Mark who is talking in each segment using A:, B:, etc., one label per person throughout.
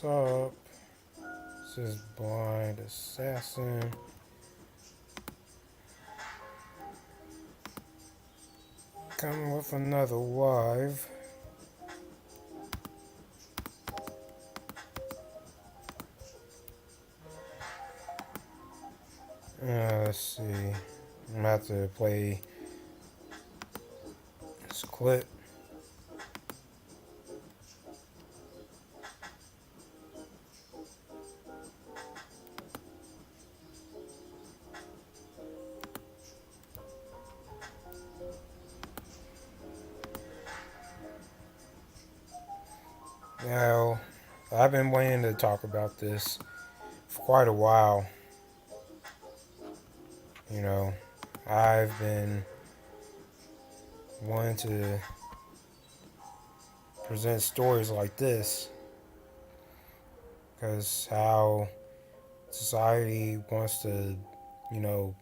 A: up? This is Blind Assassin. Coming with another live. Let's see. I'm gonna have to play this clip. Now, I've been waiting to talk about this for quite a while. You know, I've been wanting to present stories like this because how society wants to, you know,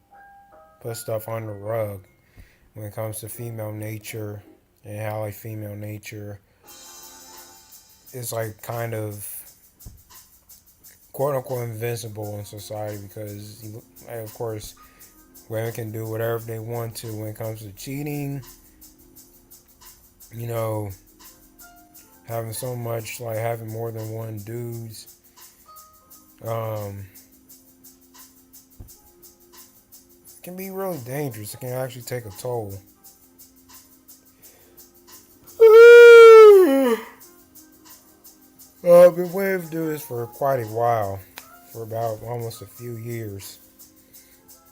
A: put stuff on the rug when it comes to female nature and how like female nature is like kind of quote unquote invincible in society because of course women can do whatever they want to when it comes to cheating, you know, having so much, like having more than one dudes. It can be really dangerous. It can actually take a toll. I've been waiting to do this for quite a while, for about almost a few years.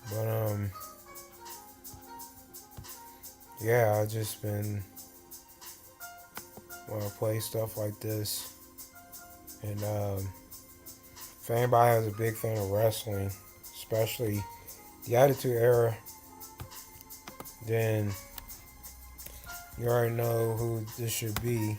A: But yeah, I've just been want to play stuff like this. And if anybody has a big fan of wrestling, especially the Attitude Era, then you already know who this should be.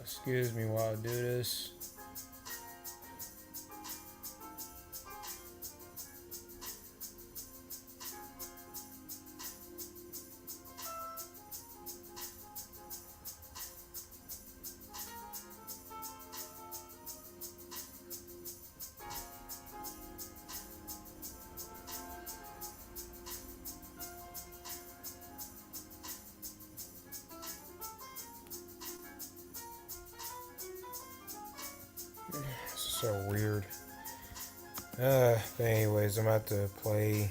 A: Excuse me while I do this. So weird. But anyways, I'm about to play.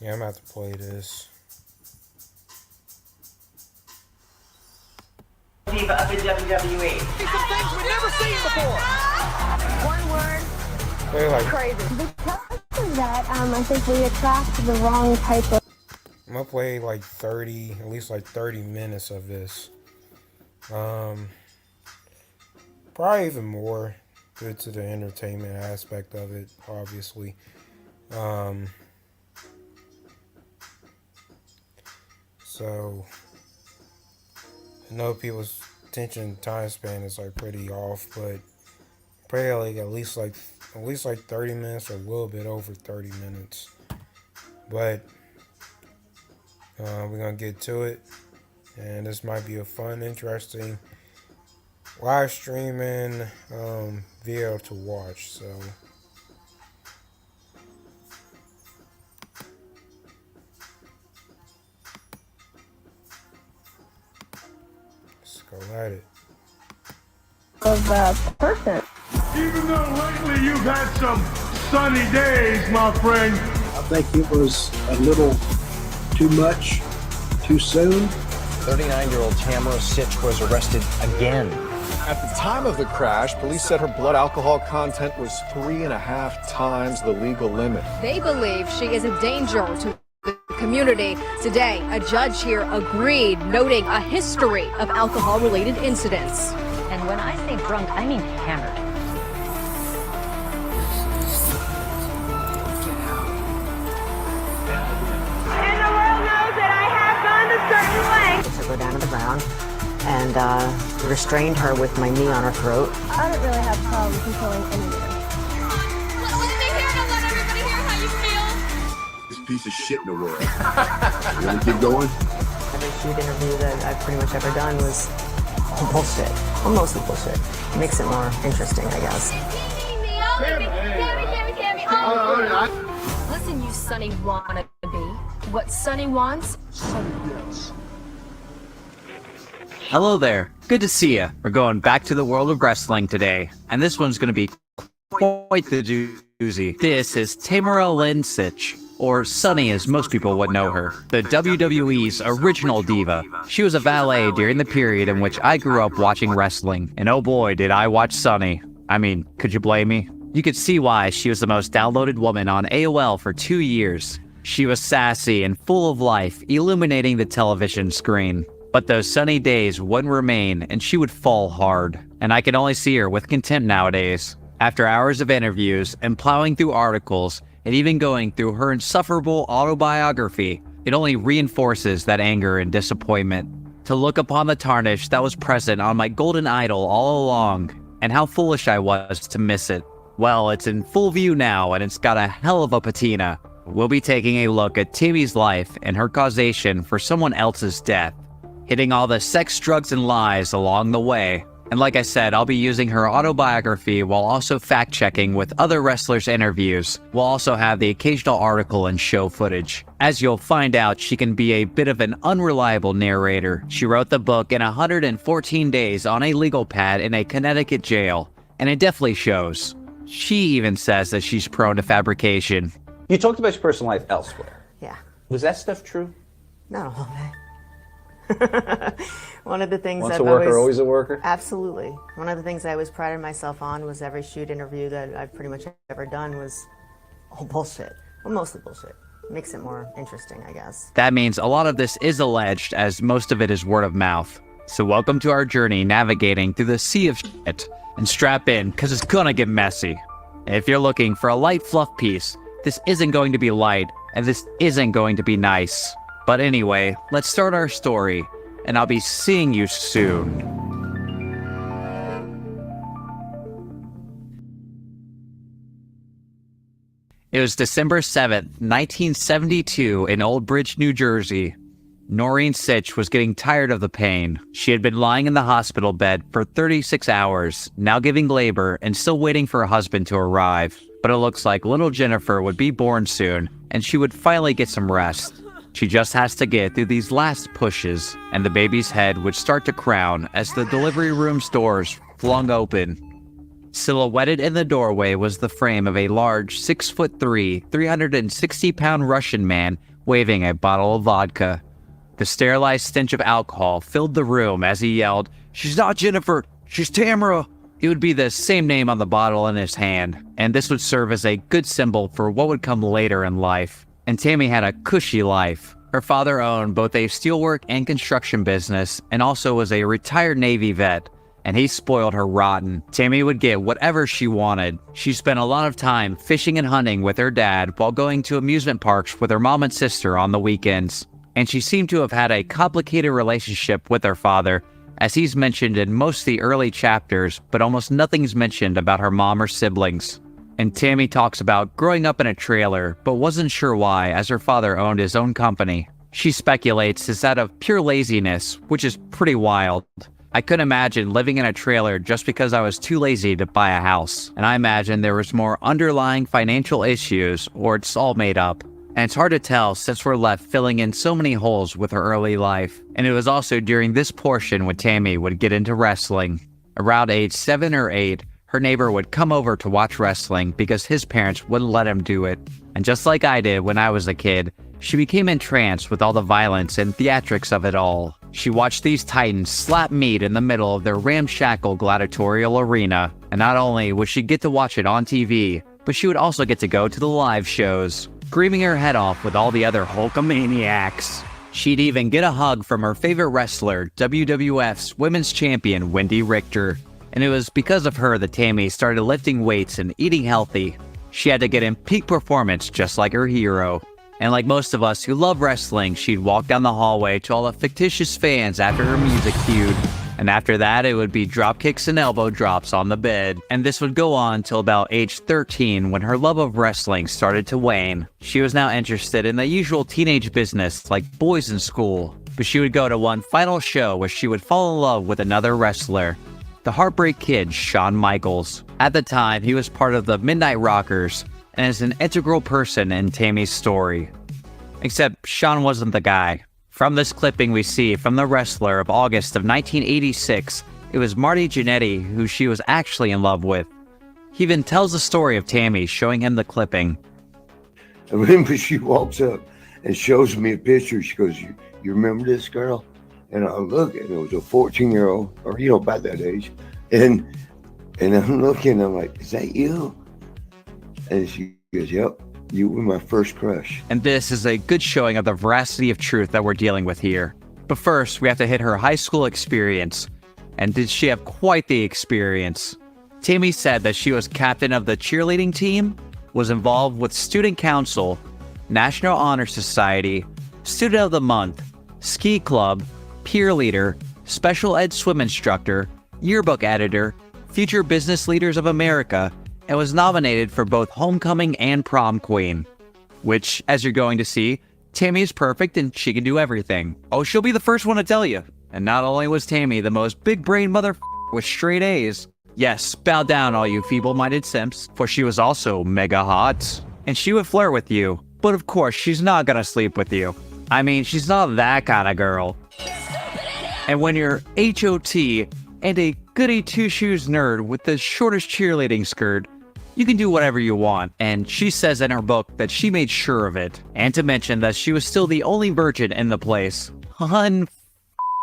A: Yeah, I'm about to play this.
B: Diva of the WWE.
C: Some things we've never seen before.
D: One word.
A: Play like
D: Crazy. Because of that, I think we attract the wrong type of.
A: I'm gonna play like 30, at least like 30 minutes of this. Probably even more due to the entertainment aspect of it, obviously. So I know people's attention time span is like pretty off, but probably like at least like 30 minutes or a little bit over 30 minutes. But we're gonna get to it, and this might be a fun, interesting live streaming video to watch. So let's go at it.
D: Of person.
E: Even though lately you've had some sunny days, my friend.
F: I think it was a little too much, too soon.
C: 39-year-old Tamara Sitch was arrested again.
G: At the time of the crash, police said her blood alcohol content was 3.5 times the legal limit.
H: They believe she is a danger to the community. Today, a judge here agreed, noting a history of alcohol-related incidents.
I: And when I say drunk, I mean hammered.
D: And the world knows that I have gone a certain way.
I: I took her down to the ground and restrained her with my knee on her throat.
D: I don't really have problems controlling anyone.
E: Piece of shit in the world. You want to keep going?
I: Every shoot interview that I've pretty much ever done was all bullshit. Well, mostly bullshit. Makes it more interesting, I guess.
H: Listen, you Sonny wannabe. What Sonny wants, Sonny gets.
J: Hello there. Good to see you. We're going back to the world of wrestling today, and this one's going to be quite the doozy. This is Tamara Lynn Sitch, or Sunny as most people would know her, the WWE's original diva. She was a valet during the period in which I grew up watching wrestling, and oh boy did I watch Sunny. I mean, could you blame me? You could see why she was the most downloaded woman on AOL for 2 years. She was sassy and full of life, illuminating the television screen. But those sunny days wouldn't remain, and she would fall hard. And I can only see her with contempt nowadays. After hours of interviews and plowing through articles, and even going through her insufferable autobiography, it only reinforces that anger and disappointment. To look upon the tarnish that was present on my golden idol all along, and how foolish I was to miss it. Well, it's in full view now, and it's got a hell of a patina. We'll be taking a look at Tammy's life and her causation for someone else's death, hitting all the sex, drugs, and lies along the way. And like I said, I'll be using her autobiography while also fact-checking with other wrestlers' interviews. We'll also have the occasional article and show footage. As you'll find out, she can be a bit of an unreliable narrator. She wrote the book in 114 days on a legal pad in a Connecticut jail, and it definitely shows. She even says that she's prone to fabrication.
K: You talked about your personal life elsewhere.
I: Yeah.
K: Was that stuff true?
I: Not all of it. One of the things
K: Once a worker, always a worker?
I: Absolutely. One of the things I always prided myself on was every shoot interview that I've pretty much ever done was all bullshit. Well, mostly bullshit. Makes it more interesting, I guess.
J: That means a lot of this is alleged, as most of it is word of mouth. So welcome to our journey navigating through the sea of shit. And strap in, because it's gonna get messy. If you're looking for a light fluff piece, this isn't going to be light, and this isn't going to be nice. But anyway, let's start our story, and I'll be seeing you soon. It was December 7th, 1972 in Old Bridge, New Jersey. Noreen Sitch was getting tired of the pain. She had been lying in the hospital bed for 36 hours, now giving labor and still waiting for her husband to arrive. But it looks like little Jennifer would be born soon, and she would finally get some rest. She just has to get through these last pushes, and the baby's head would start to crown as the delivery room's doors flung open. Silhouetted in the doorway was the frame of a large 6'3", 360-pound Russian man waving a bottle of vodka. The sterilized stench of alcohol filled the room as he yelled, "She's not Jennifer, she's Tamara." It would be the same name on the bottle in his hand, and this would serve as a good symbol for what would come later in life. And Tammy had a cushy life. Her father owned both a steelwork and construction business, and also was a retired Navy vet, and he spoiled her rotten. Tammy would get whatever she wanted. She spent a lot of time fishing and hunting with her dad while going to amusement parks with her mom and sister on the weekends. And she seemed to have had a complicated relationship with her father, as he's mentioned in most of the early chapters, but almost nothing's mentioned about her mom or siblings. And Tammy talks about growing up in a trailer, but wasn't sure why, as her father owned his own company. She speculates it's out of pure laziness, which is pretty wild. I couldn't imagine living in a trailer just because I was too lazy to buy a house. And I imagine there was more underlying financial issues, or it's all made up. And it's hard to tell since we're left filling in so many holes with her early life. And it was also during this portion when Tammy would get into wrestling. Around age 7 or 8, her neighbor would come over to watch wrestling because his parents wouldn't let him do it. And just like I did when I was a kid, she became entranced with all the violence and theatrics of it all. She watched these titans slap meat in the middle of their ramshackle gladiatorial arena. And not only would she get to watch it on TV, but she would also get to go to the live shows. screaming her head off with all the other Hulkamaniacs. She'd even get a hug from her favorite wrestler, WWF's women's champion, Wendy Richter. And it was because of her that Tammy started lifting weights and eating healthy. She had to get in peak performance just like her hero. And like most of us who love wrestling, she'd walk down the hallway to all the fictitious fans after her music feud. And after that, it would be drop kicks and elbow drops on the bed. And this would go on till about age 13 when her love of wrestling started to wane. She was now interested in the usual teenage business like boys in school. But she would go to one final show where she would fall in love with another wrestler, the Heartbreak Kid, Shawn Michaels. At the time, he was part of the Midnight Rockers and is an integral person in Tammy's story. Except Shawn wasn't the guy. From this clipping we see from the wrestler of August of 1986, it was Marty Jannetty who she was actually in love with. He even tells the story of Tammy, showing him the clipping.
L: I remember she walks up and shows me a picture. She goes, you remember this girl? And I look, and it was a 14-year-old, or about that age. And I'm looking, I'm like, is that you? And she goes, yep, you were my first crush.
J: And this is a good showing of the veracity of truth that we're dealing with here. But first, we have to hit her high school experience. And did she have quite the experience? Tammy said that she was captain of the cheerleading team, was involved with student council, National Honor Society, Student of the Month, ski club, peer leader, special ed swim instructor, yearbook editor, Future Business Leaders of America, and was nominated for both Homecoming and Prom Queen. Which, as you're going to see, Tammy is perfect and she can do everything. Oh, she'll be the first one to tell you. And not only was Tammy the most big-brain with straight A's, yes, bow down all you feeble-minded simps, for she was also mega hot. And she would flirt with you, but of course she's not gonna sleep with you. I mean, she's not that kind of girl. And when you're HOT and a goody two-shoes nerd with the shortest cheerleading skirt, you can do whatever you want. And she says in her book that she made sure of it. And to mention that she was still the only virgin in the place.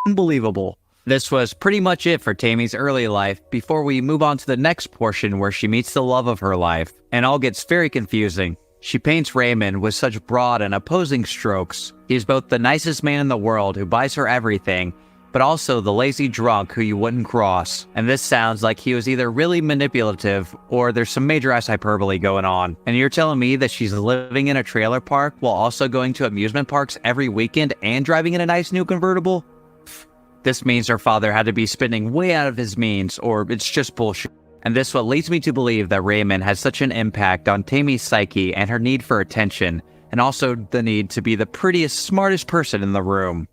J: Unbelievable. This was pretty much it for Tammy's early life before we move on to the next portion where she meets the love of her life. And all gets very confusing. She paints Raymond with such broad and opposing strokes. He's both the nicest man in the world who buys her everything, but also the lazy drunk who you wouldn't cross. And this sounds like he was either really manipulative or there's some major ass hyperbole going on. And you're telling me that she's living in a trailer park while also going to amusement parks every weekend and driving in a nice new convertible? This means her father had to be spending way out of his means, or it's just bullshit. And this what leads me to believe that Raymond has such an impact on Tammy's psyche and her need for attention, and also the need to be the prettiest, smartest person in the room.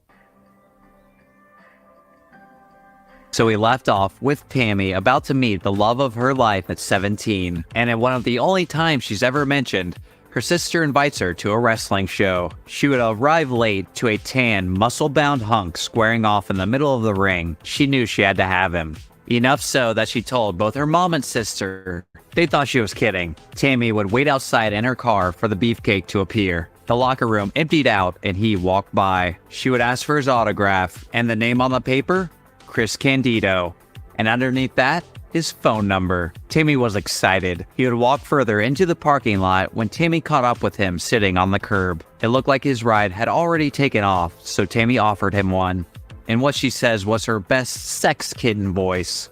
J: So we left off with Tammy about to meet the love of her life at 17, and at one of the only times she's ever mentioned, her sister invites her to a wrestling show. She would arrive late to a tan, muscle-bound hunk squaring off in the middle of the ring. She knew she had to have him. Enough so that she told both her mom and sister. They thought she was kidding. Tammy would wait outside in her car for the beefcake to appear. The locker room emptied out and he walked by. She would ask for his autograph, and the name on the paper? Chris Candido. And underneath that, his phone number. Tammy was excited. He would walk further into the parking lot when Tammy caught up with him sitting on the curb. It looked like his ride had already taken off, so Tammy offered him one. And what she says was her best sex kitten voice.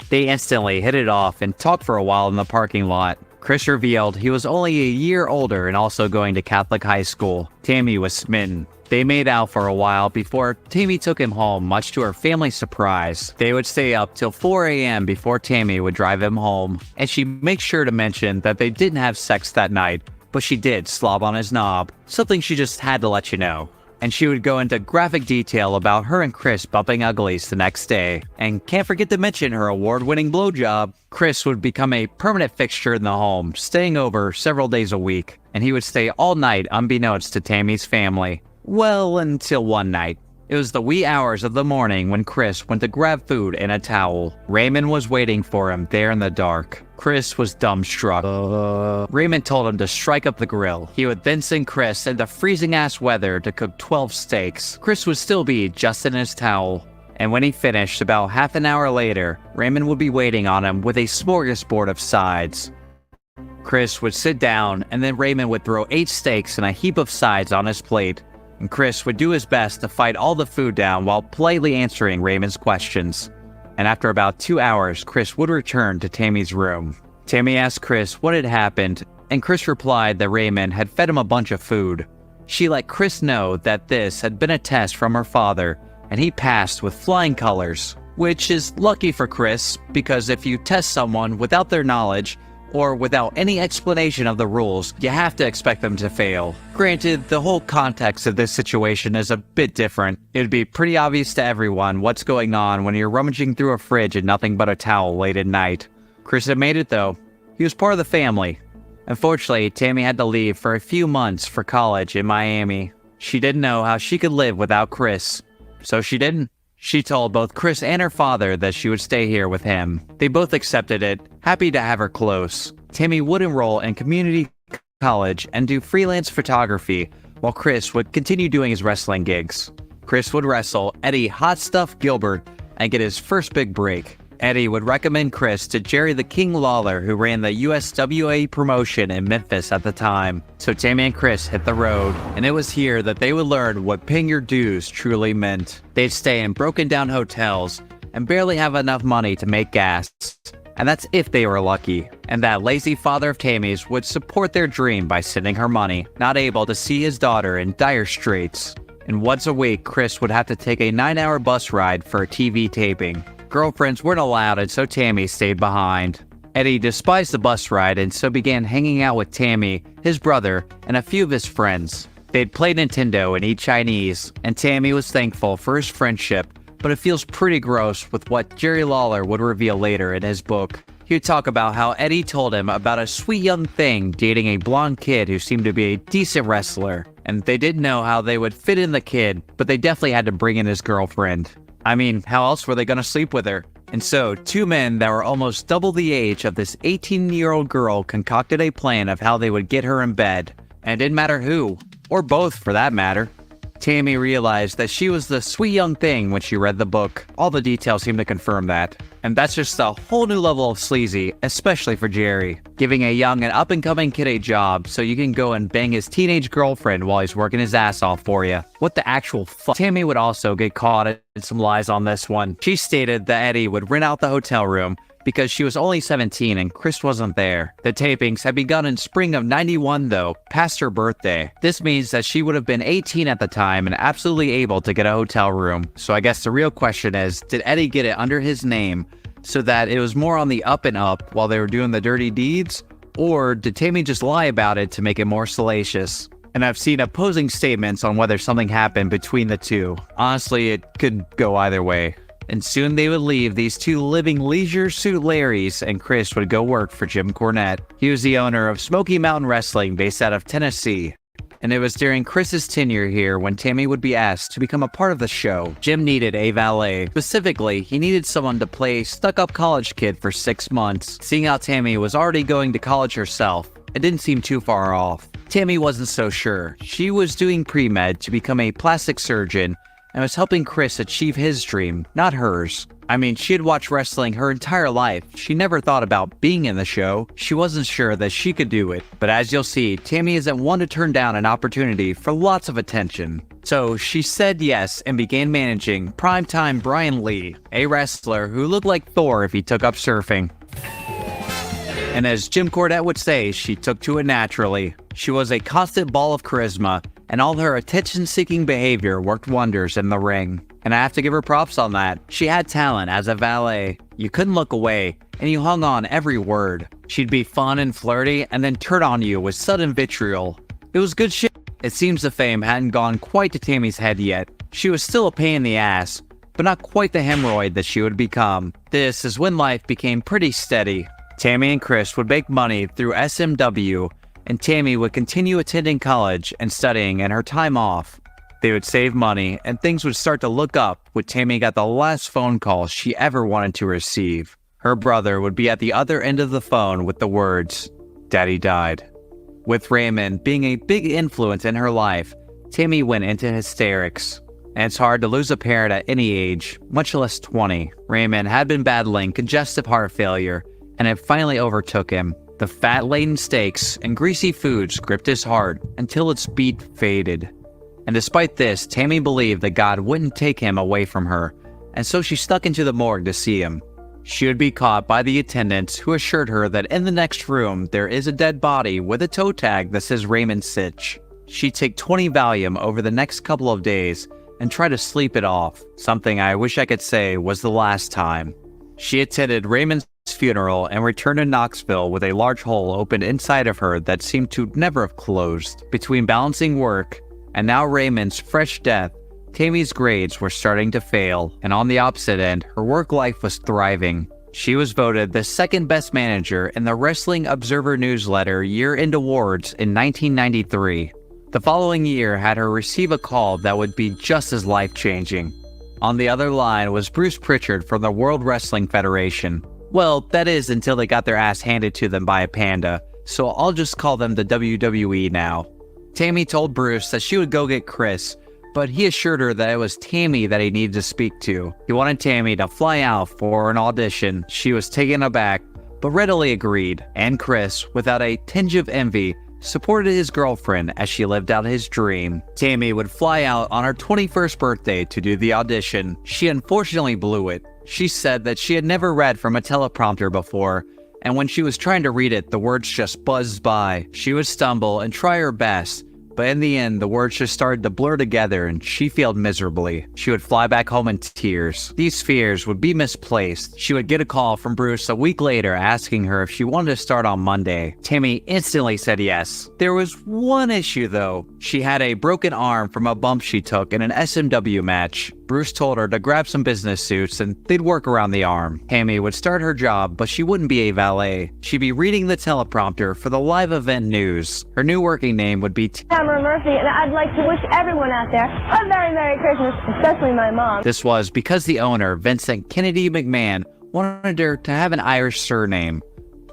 J: They instantly hit it off and talked for a while in the parking lot. Chris revealed he was only a year older and also going to Catholic high school. Tammy was smitten. They made out for a while before Tammy took him home, much to her family's surprise. They would stay up till 4 a.m. before Tammy would drive him home, and she makes sure to mention that they didn't have sex that night, but she did slob on his knob, something she just had to let you know. And she would go into graphic detail about her and Chris bumping uglies the next day. And can't forget to mention her award-winning blowjob. Chris would become a permanent fixture in the home, staying over several days a week, and he would stay all night unbeknownst to Tammy's family. Well, until one night. It was the wee hours of the morning when Chris went to grab food and a towel. Raymond was waiting for him there in the dark. Chris was dumbstruck. Raymond told him to strike up the grill. He would then send Chris into freezing-ass weather to cook 12 steaks. Chris would still be just in his towel. And when he finished, about half an hour later, Raymond would be waiting on him with a smorgasbord of sides. Chris would sit down, and then Raymond would throw 8 steaks and a heap of sides on his plate, and Chris would do his best to fight all the food down while politely answering Raymond's questions. And after about 2 hours, Chris would return to Tammy's room. Tammy asked Chris what had happened, and Chris replied that Raymond had fed him a bunch of food. She let Chris know that this had been a test from her father, and he passed with flying colors, which is lucky for Chris, because if you test someone without their knowledge, or without any explanation of the rules, you have to expect them to fail. Granted, the whole context of this situation is a bit different. It'd be pretty obvious to everyone what's going on when you're rummaging through a fridge and nothing but a towel late at night. Chris had made it though. He was part of the family. Unfortunately, Tammy had to leave for a few months for college in Miami. She didn't know how she could live without Chris, so she didn't. She told both Chris and her father that she would stay here with him. They both accepted it, happy to have her close. Tammy would enroll in community college and do freelance photography, while Chris would continue doing his wrestling gigs. Chris would wrestle Eddie Hot Stuff Gilbert and get his first big break. Eddie would recommend Chris to Jerry the King Lawler, who ran the USWA promotion in Memphis at the time. So Tammy and Chris hit the road, and it was here that they would learn what paying your dues truly meant. They'd stay in broken down hotels and barely have enough money to make gas. And that's if they were lucky. And that lazy father of Tammy's would support their dream by sending her money, not able to see his daughter in dire straits. And once a week, Chris would have to take a 9-hour bus ride for a TV taping. Girlfriends weren't allowed, and so Tammy stayed behind. Eddie despised the bus ride and so began hanging out with Tammy, his brother, and a few of his friends. They'd play Nintendo and eat Chinese, and Tammy was thankful for his friendship, but it feels pretty gross with what Jerry Lawler would reveal later in his book. He would talk about how Eddie told him about a sweet young thing dating a blonde kid who seemed to be a decent wrestler, and they didn't know how they would fit in the kid, but they definitely had to bring in his girlfriend. I mean, how else were they gonna sleep with her? And so, 2 men that were almost double the age of this 18-year-old girl concocted a plan of how they would get her in bed. And it didn't matter who, or both for that matter. Tammy realized that she was the sweet young thing when she read the book. All the details seem to confirm that. And that's just a whole new level of sleazy, especially for Jerry. Giving a young and up-and-coming kid a job so you can go and bang his teenage girlfriend while he's working his ass off for you. What the actual fuck? Tammy would also get caught in some lies on this one. She stated that Eddie would rent out the hotel room because she was only 17 and Chris wasn't there. The tapings had begun in spring of '91 though, past her birthday. This means that she would have been 18 at the time and absolutely able to get a hotel room. So I guess the real question is, did Eddie get it under his name so that it was more on the up and up while they were doing the dirty deeds? Or did Tammy just lie about it to make it more salacious? And I've seen opposing statements on whether something happened between the two. Honestly, it could go either way. And soon they would leave these two living Leisure Suit Larrys, and Chris would go work for Jim Cornette. He was the owner of Smoky Mountain Wrestling based out of Tennessee. And it was during Chris's tenure here when Tammy would be asked to become a part of the show. Jim needed a valet. Specifically, he needed someone to play a stuck-up college kid for 6 months. Seeing how Tammy was already going to college herself, it didn't seem too far off. Tammy wasn't so sure. She was doing pre-med to become a plastic surgeon and was helping Chris achieve his dream, not hers. I mean, she had watched wrestling her entire life. She never thought about being in the show. She wasn't sure that she could do it. But as you'll see, Tammy isn't one to turn down an opportunity for lots of attention. So she said yes and began managing primetime Brian Lee, a wrestler who looked like Thor if he took up surfing. And as Jim Cornette would say, she took to it naturally. She was a constant ball of charisma, and all her attention-seeking behavior worked wonders in the ring. And I have to give her props on that. She had talent as a valet. You couldn't look away, and you hung on every word. She'd be fun and flirty, and then turn on you with sudden vitriol. It was good shit. It seems the fame hadn't gone quite to Tammy's head yet. She was still a pain in the ass, but not quite the hemorrhoid that she would become. This is when life became pretty steady. Tammy and Chris would make money through SMW, and Tammy would continue attending college and studying in her time off. They would save money, and things would start to look up when Tammy got the last phone call she ever wanted to receive. Her brother would be at the other end of the phone with the words, "Daddy died." With Raymond being a big influence in her life, Tammy went into hysterics. And it's hard to lose a parent at any age, much less 20. Raymond had been battling congestive heart failure, and it finally overtook him. The fat-laden steaks and greasy foods gripped his heart until its beat faded. And despite this, Tammy believed that God wouldn't take him away from her, and so she snuck into the morgue to see him. She would be caught by the attendants, who assured her that in the next room there is a dead body with a toe tag that says Raymond Sitch. She'd take 20 Valium over the next couple of days and try to sleep it off, something I wish I could say was the last time. She attended Raymond's funeral and returned to Knoxville with a large hole opened inside of her that seemed to never have closed. Between balancing work and now Raymond's fresh death, Tammy's grades were starting to fail, and on the opposite end, her work life was thriving. She was voted the second best manager in the Wrestling Observer newsletter year-end awards in 1993. The following year had her receive a call that would be just as life-changing. On the other line was Bruce Pritchard from the World Wrestling Federation. Well, that is until they got their ass handed to them by a panda, so I'll just call them the WWE now. Tammy told Bruce that she would go get Chris, but he assured her that it was Tammy that he needed to speak to. He wanted Tammy to fly out for an audition. She was taken aback, but readily agreed, and Chris, without a tinge of envy, supported his girlfriend as she lived out his dream. Tammy would fly out on her 21st birthday to do the audition. She unfortunately blew it. She said that she had never read from a teleprompter before, and when she was trying to read it, the words just buzzed by. She would stumble and try her best, but in the end, the words just started to blur together and she failed miserably. She would fly back home in tears. These fears would be misplaced. She would get a call from Bruce a week later asking her if she wanted to start on Monday. Tammy instantly said yes. There was one issue though. She had a broken arm from a bump she took in an SMW match. Bruce told her to grab some business suits and they'd work around the arm. Tammy would start her job, but she wouldn't be a valet. She'd be reading the teleprompter for the live event news. Her new working name would be
D: Tamara Murphy, and I'd like to wish everyone out there a very Merry Christmas, especially my mom.
J: This was because the owner, Vincent Kennedy McMahon, wanted her to have an Irish surname.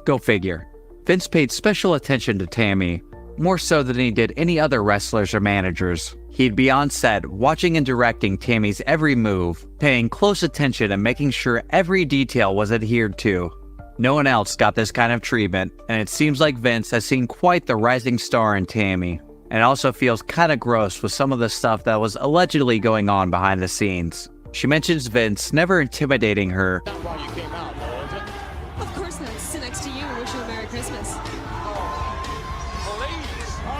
J: Go figure. Vince paid special attention to Tammy, more so than he did any other wrestlers or managers. He'd be on set, watching and directing Tammy's every move, paying close attention and making sure every detail was adhered to. No one else got this kind of treatment, and it seems like Vince has seen quite the rising star in Tammy. And it also feels kinda gross with some of the stuff that was allegedly going on behind the scenes. She mentions Vince never intimidating her,
M: Not why you came out, though, is it?
N: Of course not. Sit next to you and wish you a Merry Christmas.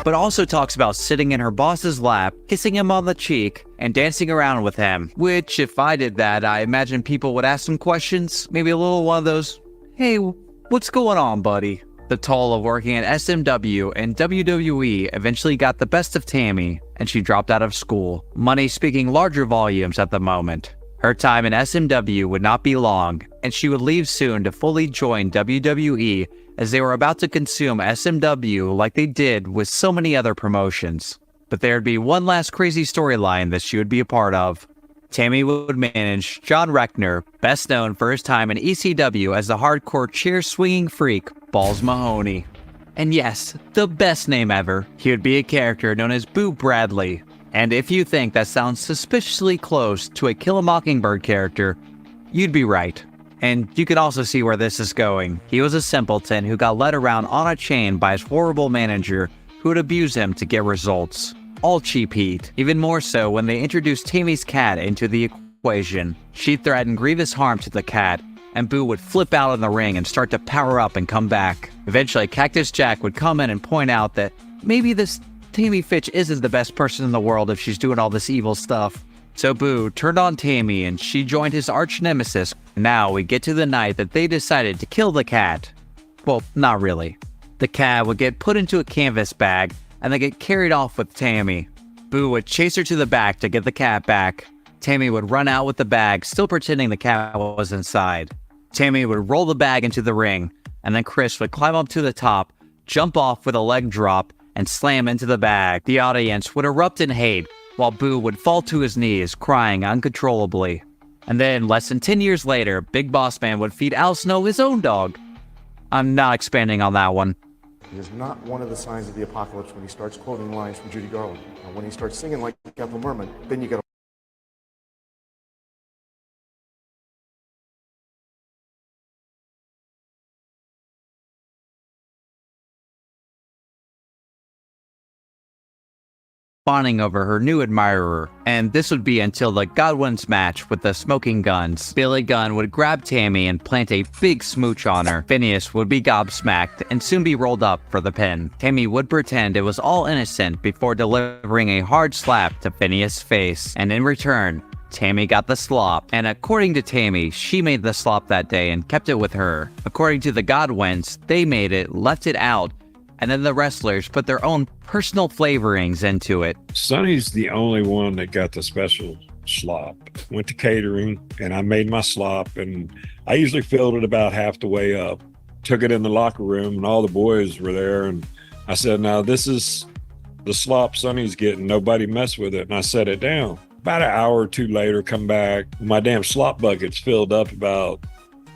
J: but also talks about sitting in her boss's lap, kissing him on the cheek, and dancing around with him. Which, if I did that, I imagine people would ask some questions. Maybe a little one of those, "Hey, what's going on, buddy?" The toll of working at SMW and WWE eventually got the best of Tammy, and she dropped out of school, money speaking larger volumes at the moment. Her time in SMW would not be long, and she would leave soon to fully join WWE as they were about to consume SMW like they did with so many other promotions. But there'd be one last crazy storyline that she would be a part of. Tammy would manage John Reckner, best known for his time in ECW as the hardcore chair-swinging freak, Balls Mahoney. And yes, the best name ever. He would be a character known as Boo Bradley. And if you think that sounds suspiciously close to a Kill a Mockingbird character, you'd be right. And you can also see where this is going. He was a simpleton who got led around on a chain by his horrible manager who would abuse him to get results. All cheap heat. Even more so when they introduced Tammy's cat into the equation. She threatened grievous harm to the cat, and Boo would flip out in the ring and start to power up and come back. Eventually, Cactus Jack would come in and point out that maybe this Tammy Fitch isn't the best person in the world if she's doing all this evil stuff. So Boo turned on Tammy and she joined his arch nemesis. Now we get to the night that they decided to kill the cat. Well, not really. The cat would get put into a canvas bag and then get carried off with Tammy. Boo would chase her to the back to get the cat back. Tammy would run out with the bag, still pretending the cat was inside. Tammy would roll the bag into the ring, and then Chris would climb up to the top, jump off with a leg drop, and slam into the bag. The audience would erupt in hate, while Boo would fall to his knees, crying uncontrollably. And then, less than 10 years later, Big Boss Man would feed Al Snow his own dog. I'm not expanding on that one.
O: It is not one of the signs of the apocalypse when he starts quoting lines from Judy Garland. Now, when he starts singing like Ethel Merman, then you got to
J: fawning over her new admirer. And this would be until the Godwins match with the smoking guns. Billy Gunn would grab Tammy and plant a big smooch on her. Phineas would be gobsmacked and soon be rolled up for the pin. Tammy would pretend it was all innocent before delivering a hard slap to Phineas' face. And in return, Tammy got the slop, and according to Tammy, she made the slop that day and kept it with her. According to the Godwins, they made it, left it out, and then the wrestlers put their own personal flavorings into it.
P: Sonny's the only one that got the special slop. Went to catering, and I made my slop, and I usually filled it about half the way up. Took it in the locker room, and all the boys were there, and I said, now this is the slop Sonny's getting. Nobody mess with it, and I set it down. About an hour or two later, come back, my damn slop bucket's filled up about,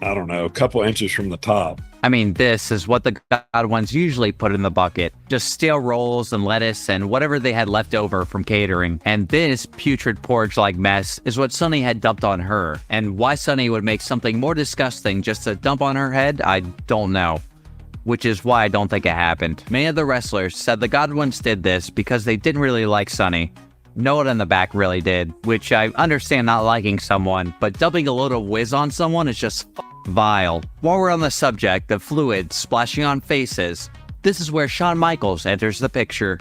P: I don't know, a couple inches from the top.
J: I mean, this is what the Godwins usually put in the bucket. Just stale rolls and lettuce and whatever they had left over from catering. And this putrid porridge-like mess is what Sonny had dumped on her. And why Sonny would make something more disgusting just to dump on her head, I don't know. Which is why I don't think it happened. Many of the wrestlers said the Godwins did this because they didn't really like Sonny. No one in the back really did, which I understand not liking someone, but dumping a load of whiz on someone is just vile. While we're on the subject of fluid splashing on faces, this is where Shawn Michaels enters the picture.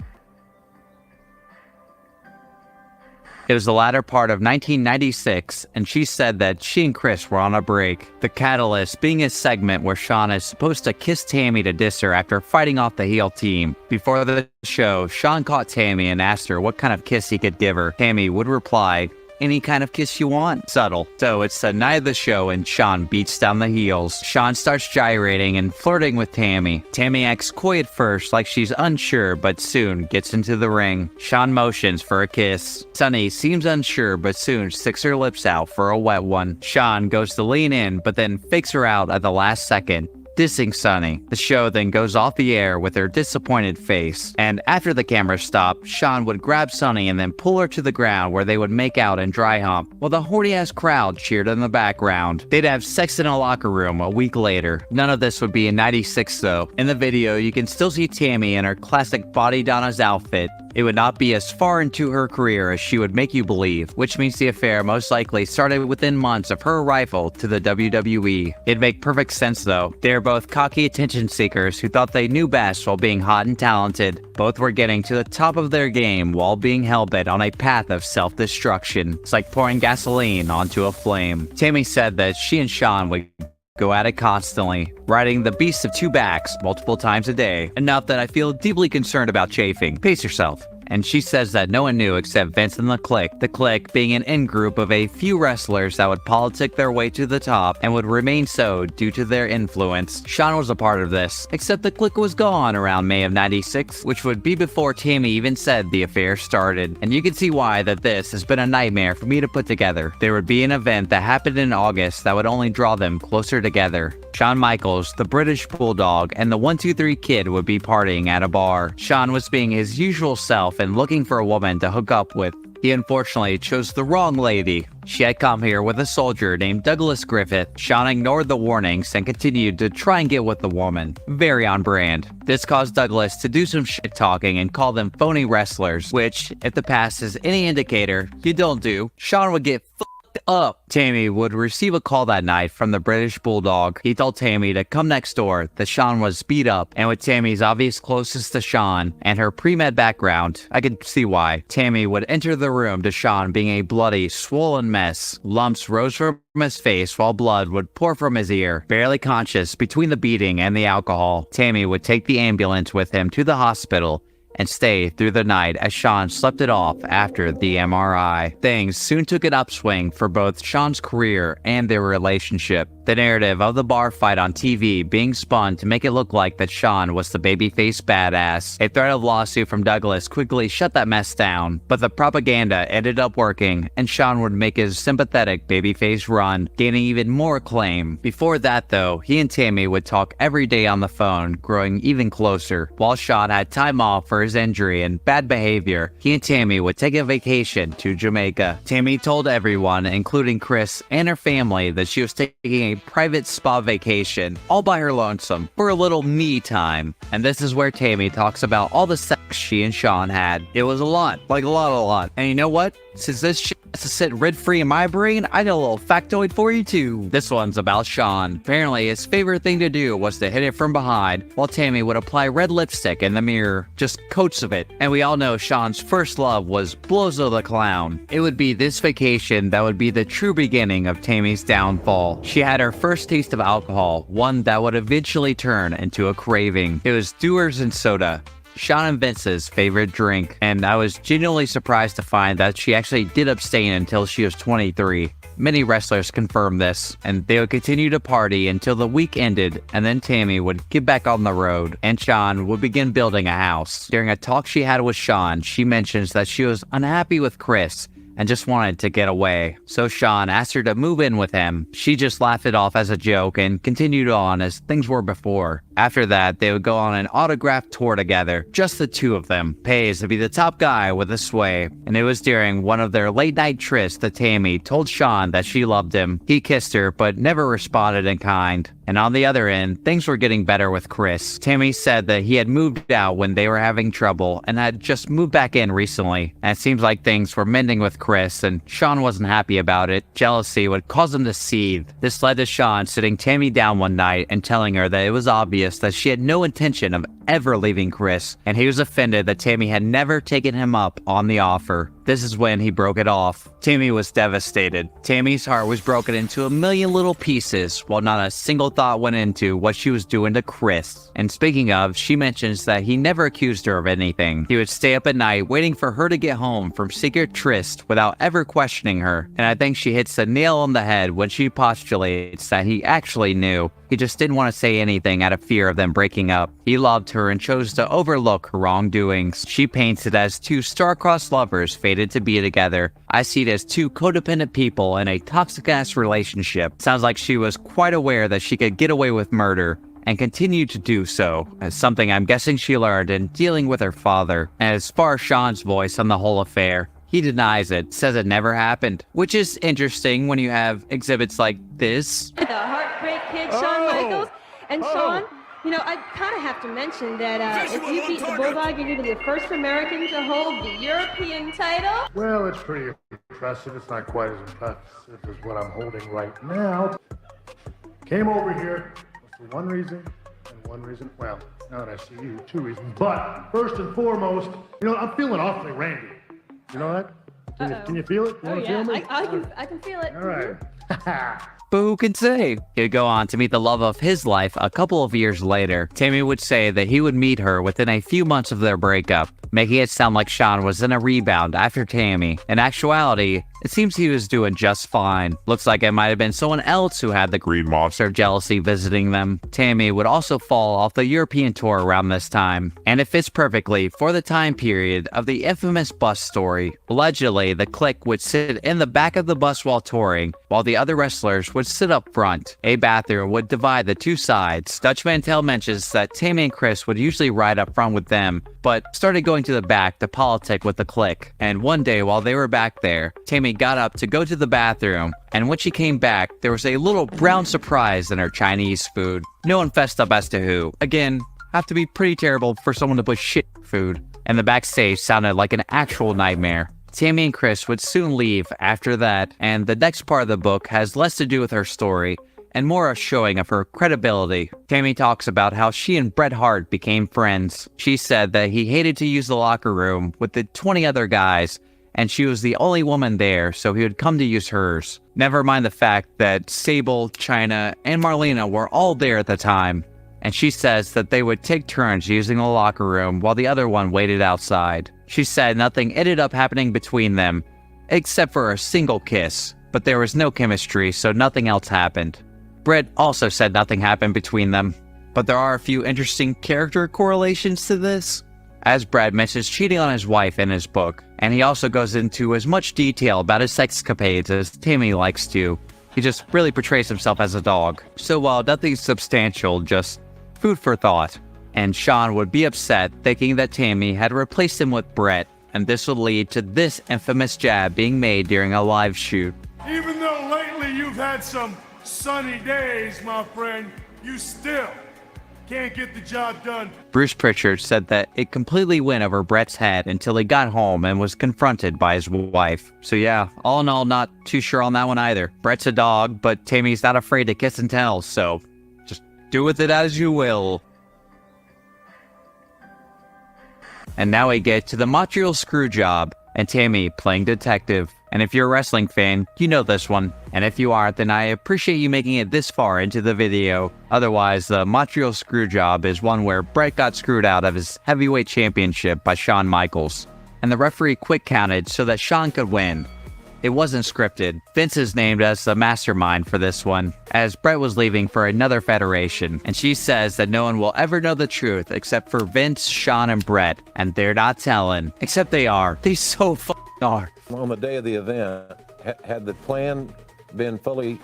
J: It was the latter part of 1996, and she said that she and Chris were on a break. The catalyst being a segment where Shawn is supposed to kiss Tammy to diss her after fighting off the heel team. Before the show, Shawn caught Tammy and asked her what kind of kiss he could give her. Tammy would reply, "Any kind of kiss you want." Subtle. So it's the night of the show and Shawn beats down the heels. Shawn starts gyrating and flirting with Tammy. Tammy acts coy at first, like she's unsure, but soon gets into the ring. Shawn motions for a kiss. Sonny seems unsure, but soon sticks her lips out for a wet one. Shawn goes to lean in, but then fakes her out at the last second, dissing Sonny. The show then goes off the air with her disappointed face. And after the camera stopped, Shawn would grab Sonny and then pull her to the ground where they would make out and dry hump, while the horny-ass crowd cheered in the background. They'd have sex in a locker room a week later. None of this would be in 96 though. In the video, you can still see Tammy in her classic Body Donna's outfit. It would not be as far into her career as she would make you believe, which means the affair most likely started within months of her arrival to the WWE. It'd make perfect sense though. They're both cocky attention seekers who thought they knew best while being hot and talented. Both were getting to the top of their game while being hell-bent on a path of self-destruction. It's like pouring gasoline onto a flame. Tammy said that she and Shawn would go at it constantly, riding the beast of two backs multiple times a day. Enough that I feel deeply concerned about chafing. Pace yourself. And she says that no one knew except Vince and the Clique being an in-group of a few wrestlers that would politic their way to the top and would remain so due to their influence. Shawn was a part of this, except the Clique was gone around May of 96, which would be before Tammy even said the affair started. And you can see why that this has been a nightmare for me to put together. There would be an event that happened in August that would only draw them closer together. Shawn Michaels, the British Bulldog, and the 1-2-3 Kid would be partying at a bar. Shawn was being his usual self and looking for a woman to hook up with. He unfortunately chose the wrong lady. She had come here with a soldier named Douglas Griffith. Shawn ignored the warnings and continued to try and get with the woman. Very on brand. This caused Douglas to do some shit talking and call them phony wrestlers, which, if the past is any indicator, you don't do. Shawn would get up. Tammy would receive a call that night from the British Bulldog. He told Tammy to come next door, that Shawn was beat up, and with Tammy's obvious closest to Shawn and her pre-med background, I could see why. Tammy would enter the room to Shawn being a bloody, swollen mess. Lumps rose from his face while blood would pour from his ear. Barely conscious between the beating and the alcohol, Tammy would take the ambulance with him to the hospital and stay through the night as Shawn slept it off after the MRI. Things soon took an upswing for both Shawn's career and their relationship. The narrative of the bar fight on TV being spun to make it look like that Shawn was the babyface badass. A threat of lawsuit from Douglas quickly shut that mess down, but the propaganda ended up working, and Shawn would make his sympathetic babyface run, gaining even more acclaim. Before that though, he and Tammy would talk every day on the phone, growing even closer. While Shawn had time off for for his injury and bad behavior, he and Tammy would take a vacation to Jamaica. Tammy told everyone, including Chris and her family, that she was taking a private spa vacation all by her lonesome for a little me time. And this is where Tammy talks about all the sex she and Sean had. It was a lot, like a lot. And you know what? Since this shit has to sit rent-free in my brain, I got a little factoid for you too. This one's about Sean. Apparently, his favorite thing to do was to hit it from behind, while Tammy would apply red lipstick in the mirror, just coats of it. And we all know Sean's first love was Blozo the Clown. It would be this vacation that would be the true beginning of Tammy's downfall. She had her first taste of alcohol, one that would eventually turn into a craving. It was Dewar's and soda, Sean and Vince's favorite drink, and I was genuinely surprised to find that she actually did abstain until she was 23. Many wrestlers confirmed this, and they would continue to party until the week ended, and then Tammy would get back on the road, and Sean would begin building a house. During a talk she had with Sean, she mentions that she was unhappy with Chris and just wanted to get away. So Sean asked her to move in with him. She just laughed it off as a joke and continued on as things were before. After that, they would go on an autograph tour together, just the two of them. Pays to be the top guy with a sway. And it was during one of their late night trysts that Tammy told Sean that she loved him. He kissed her, but never responded in kind. And on the other end, things were getting better with Chris. Tammy said that he had moved out when they were having trouble and had just moved back in recently. And it seems like things were mending with Chris, and Sean wasn't happy about it. Jealousy would cause him to seethe. This led to Sean sitting Tammy down one night and telling her that it was obvious that she had no intention of ever leaving Chris, and he was offended that Tammy had never taken him up on the offer. This is when he broke it off. Tammy was devastated. Tammy's heart was broken into a million little pieces, while not a single thought went into what she was doing to Chris. And speaking of, she mentions that he never accused her of anything. He would stay up at night waiting for her to get home from secret tryst without ever questioning her. And I think she hits the nail on the head when she postulates that he actually knew. He just didn't want to say anything out of fear of them breaking up. He loved her and chose to overlook her wrongdoings. She paints it as two star-crossed lovers fated to be together. I see it as two codependent people in a toxic-ass relationship. Sounds like she was quite aware that she could get away with murder and continued to do so, as something I'm guessing she learned in dealing with her father. And as far as Sean's voice on the whole affair, he denies it, says it never happened, which is interesting when you have exhibits like this.
N: The Heartbreak Kid, Shawn Michaels. And Sean, you know, I kind of have to mention that if you beat the Bulldog, you're going to be the first American to hold the European title.
E: Well, it's pretty impressive. It's not quite as impressive as what I'm holding right now. Came over here for one reason, and one reason, well, now that I see you, two reasons. But first and foremost, you know, I'm feeling awfully randy. You know that? Can you feel it? You
N: Oh,
E: wanna
N: yeah,
E: feel me?
N: I can feel it.
E: All right.
J: But who can say? He'd go on to meet the love of his life a couple of years later. Tammy would say that he would meet her within a few months of their breakup, making it sound like Sean was in a rebound after Tammy. In actuality, it seems he was doing just fine. Looks like it might have been someone else who had the green monster of jealousy visiting them. Tammy would also fall off the European tour around this time, and it fits perfectly for the time period of the infamous bus story. Allegedly, the clique would sit in the back of the bus while touring, while the other wrestlers would sit up front. A bathroom would divide the two sides. Dutch Mantel mentions that Tammy and Chris would usually ride up front with them, but started going to the back to politic with the clique. And one day while they were back there, Tammy got up to go to the bathroom, and when she came back, there was a little brown surprise in her Chinese food. No one fessed up as to who. Again, have to be pretty terrible for someone to put shit in food. And the backstage sounded like an actual nightmare. Tammy and Chris would soon leave after that, and the next part of the book has less to do with her story and more a showing of her credibility. Tammy talks about how she and Bret Hart became friends. She said that he hated to use the locker room with the 20 other guys, and she was the only woman there, so he would come to use hers. Never mind the fact that Sable, Chyna, and Marlena were all there at the time, and she says that they would take turns using the locker room while the other one waited outside. She said nothing ended up happening between them, except for a single kiss, but there was no chemistry, so nothing else happened. Bret also said nothing happened between them, but there are a few interesting character correlations to this, as Brad mentions cheating on his wife in his book, and he also goes into as much detail about his sexcapades as Tammy likes to. He just really portrays himself as a dog. So while nothing substantial, just food for thought. And Shawn would be upset, thinking that Tammy had replaced him with Brett, and this would lead to this infamous jab being made during a live shoot.
E: Even though lately you've had some sunny days, my friend, you still can't get the job done.
J: Bruce Pritchard said that it completely went over Brett's head until he got home and was confronted by his wife. So yeah, all in all, not too sure on that one either. Brett's a dog, but Tammy's not afraid to kiss and tell, so just do with it as you will. And now we get to the Montreal Screwjob, and Tammy playing detective. And if you're a wrestling fan, you know this one. And if you aren't, then I appreciate you making it this far into the video. Otherwise, the Montreal Screwjob is one where Brett got screwed out of his heavyweight championship by Shawn Michaels. And the referee quick counted so that Shawn could win. It wasn't scripted. Vince is named as the mastermind for this one, as Brett was leaving for another federation, and she says that no one will ever know the truth except for Vince, Shawn, and Brett, and they're not telling. Except they are. They so are.
Q: On the day of the event, had the plan been fully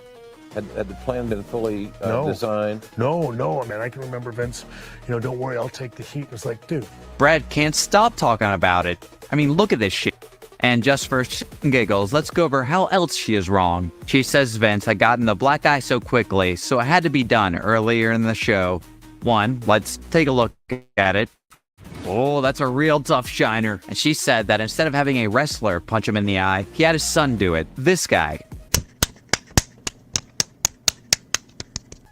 Q: designed?
E: No, man. I can remember Vince, don't worry, I'll take the heat. It's like, dude.
J: Brett can't stop talking about it. I mean, look at this shit. And just for giggles, let's go over how else she is wrong. She says Vince had gotten the black eye so quickly, so it had to be done earlier in the show. 1, let's take a look at it. Oh, that's a real tough shiner. And she said that instead of having a wrestler punch him in the eye, he had his son do it. This guy.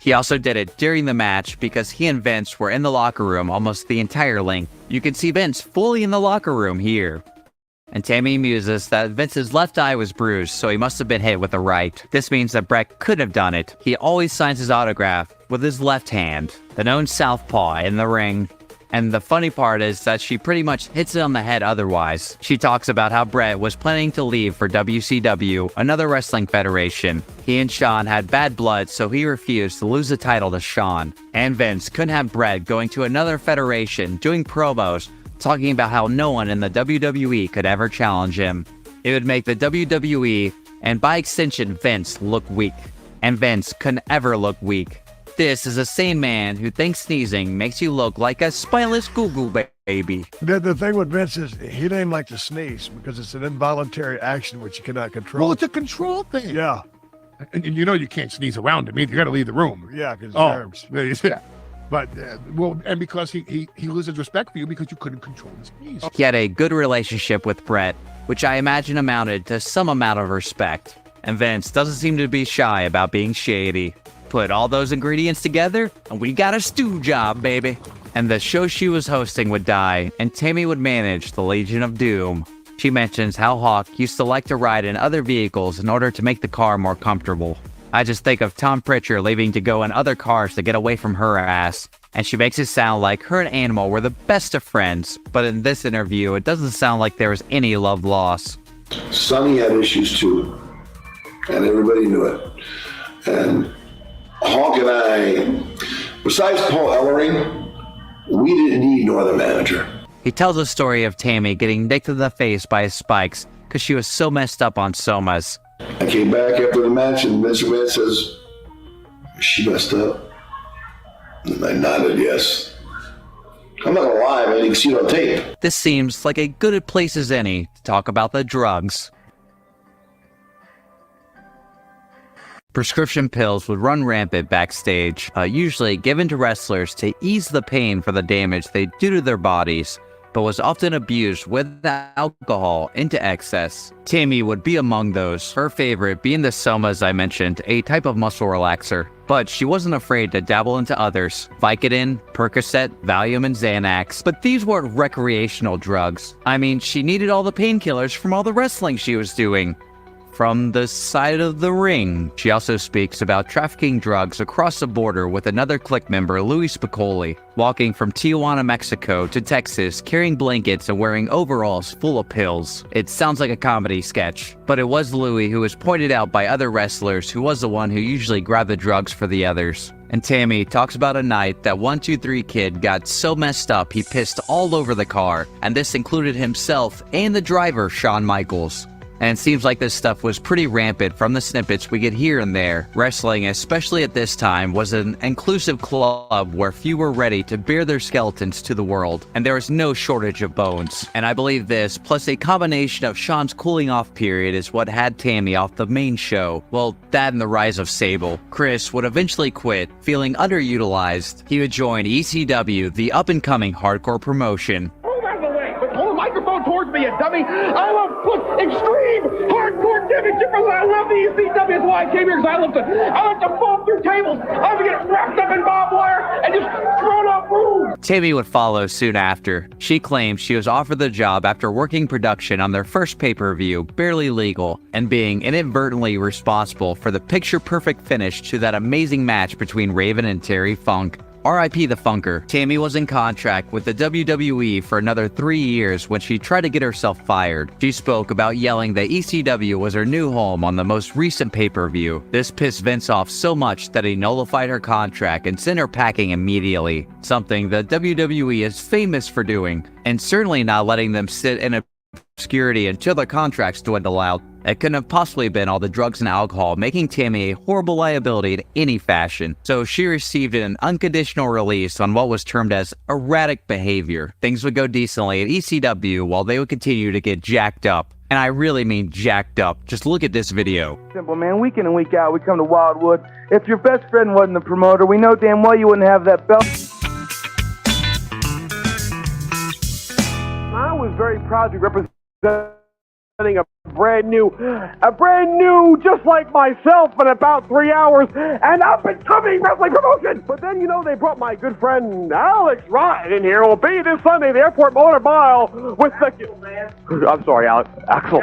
J: He also did it during the match because he and Vince were in the locker room almost the entire length. You can see Vince fully in the locker room here. And Tammy muses that Vince's left eye was bruised, so he must have been hit with the right. This means that Brett could have done it. He always signs his autograph with his left hand, the known southpaw in the ring. And the funny part is that she pretty much hits it on the head otherwise. She talks about how Brett was planning to leave for WCW, another wrestling federation. He and Shawn had bad blood, so he refused to lose the title to Shawn. And Vince couldn't have Brett going to another federation, doing promos, talking about how no one in the WWE could ever challenge him. It would make the WWE, and by extension Vince, look weak. And Vince couldn't ever look weak. This is the same man who thinks sneezing makes you look like a spineless goo-goo baby.
E: The thing with Vince is he didn't like to sneeze because it's an involuntary action which you cannot control.
R: Well, it's a control thing.
E: Yeah.
R: And you can't sneeze around him either. You got to leave the room.
E: Yeah, because germs.
R: Yeah. But, and because he loses respect for you because you couldn't control the sneeze.
J: He had a good relationship with Brett, which I imagine amounted to some amount of respect. And Vince doesn't seem to be shy about being shady. Put all those ingredients together, and we got a stew job, baby. And the show she was hosting would die, and Tammy would manage the Legion of Doom. She mentions how Hawk used to like to ride in other vehicles in order to make the car more comfortable. I just think of Tom Pritchard leaving to go in other cars to get away from her ass. And she makes it sound like her and Animal were the best of friends, but in this interview, it doesn't sound like there was any love loss.
L: Sonny had issues too, and everybody knew it. And Hawk and I, besides Paul Ellering, we didn't need no other manager.
J: He tells a story of Tammy getting nicked in the face by his spikes because she was so messed up on somas.
L: I came back after the match and Mr. McMahon says, she messed up. And I nodded yes. I'm not gonna lie, man, you can see it on tape.
J: This seems like a good place as any to talk about the drugs. Prescription pills would run rampant backstage, usually given to wrestlers to ease the pain for the damage they do to their bodies, but was often abused with alcohol into excess. Tammy would be among those, her favorite being the somas I mentioned, a type of muscle relaxer. But she wasn't afraid to dabble into others, Vicodin, Percocet, Valium, and Xanax. But these weren't recreational drugs. I mean, she needed all the painkillers from all the wrestling she was doing. From the side of the ring. She also speaks about trafficking drugs across the border with another Clique member, Louis Spicoli, walking from Tijuana, Mexico to Texas, carrying blankets and wearing overalls full of pills. It sounds like a comedy sketch, but it was Louis who was pointed out by other wrestlers who was the one who usually grabbed the drugs for the others. And Tammy talks about a night that 123 Kid got so messed up he pissed all over the car, and this included himself and the driver, Shawn Michaels. And it seems like this stuff was pretty rampant from the snippets we get here and there. Wrestling, especially at this time, was an inclusive club where few were ready to bare their skeletons to the world, and there was no shortage of bones. And I believe this, plus a combination of Sean's cooling off period, is what had Tammy off the main show. Well, that and the rise of Sable. Chris would eventually quit, feeling underutilized. He would join ECW, the up-and-coming hardcore promotion.
M: Move out of the way! Hold the microphone towards me, you dummy! I love extreme hardcore championship wrestling. I love the ECW. That's why I came here, because I like to fall through tables. I like to get wrapped up in barbed wire and just thrown off roofs.
J: Tammy would follow soon after. She claimed she was offered the job after working production on their first pay-per-view, Barely Legal, and being inadvertently responsible for the picture-perfect finish to that amazing match between Raven and Terry Funk. R.I.P. the Funker. Tammy was in contract with the WWE for another 3 years when she tried to get herself fired. She spoke about yelling that ECW was her new home on the most recent pay-per-view. This pissed Vince off so much that he nullified her contract and sent her packing immediately, something the WWE is famous for doing, and certainly not letting them sit in obscurity until their contracts dwindle out. It couldn't have possibly been all the drugs and alcohol making Tammy a horrible liability in any fashion, so she received an unconditional release on what was termed as erratic behavior. Things would go decently at ECW while they would continue to get jacked up. And I really mean jacked up. Just look at this video.
S: Simple, man. Week in and week out, we come to Wildwood. If your best friend wasn't the promoter, we know damn well you wouldn't have that belt. I was very proud to represent a brand new, just like myself, in about 3 hours, and up-and-coming wrestling promotion. But then, you know, they brought my good friend Alex Ryan in here. Will be this Sunday, the Airport Motor Mile with the... I'm sorry, Alex. Axel.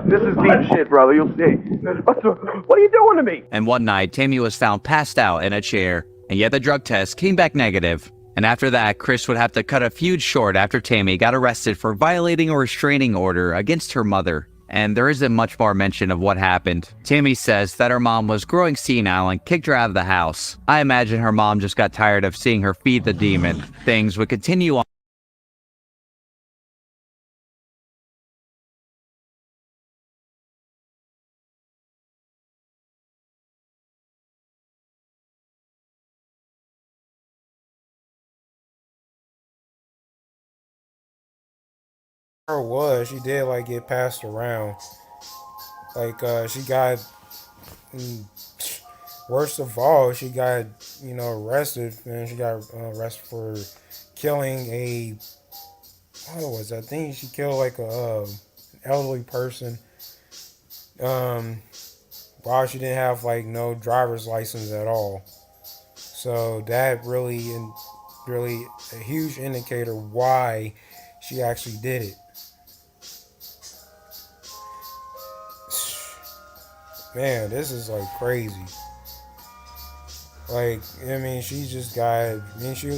S: This is deep shit, brother. You'll see. What are you doing to me?
J: And one night, Tammy was found passed out in a chair, and yet the drug test came back negative. And after that, Chris would have to cut a feud short after Tammy got arrested for violating a restraining order against her mother. And there isn't much more mention of what happened. Tammy says that her mom was growing senile and kicked her out of the house. I imagine her mom just got tired of seeing her feed the demon. Things would continue on.
A: She did like get passed around. Like she got worst of all, she got arrested, and she got arrested for killing a what was that? I think she killed like a elderly person while she didn't have like no driver's license at all. So that really a huge indicator why she actually did it. Man, this is like crazy. Like, I mean, she just got, she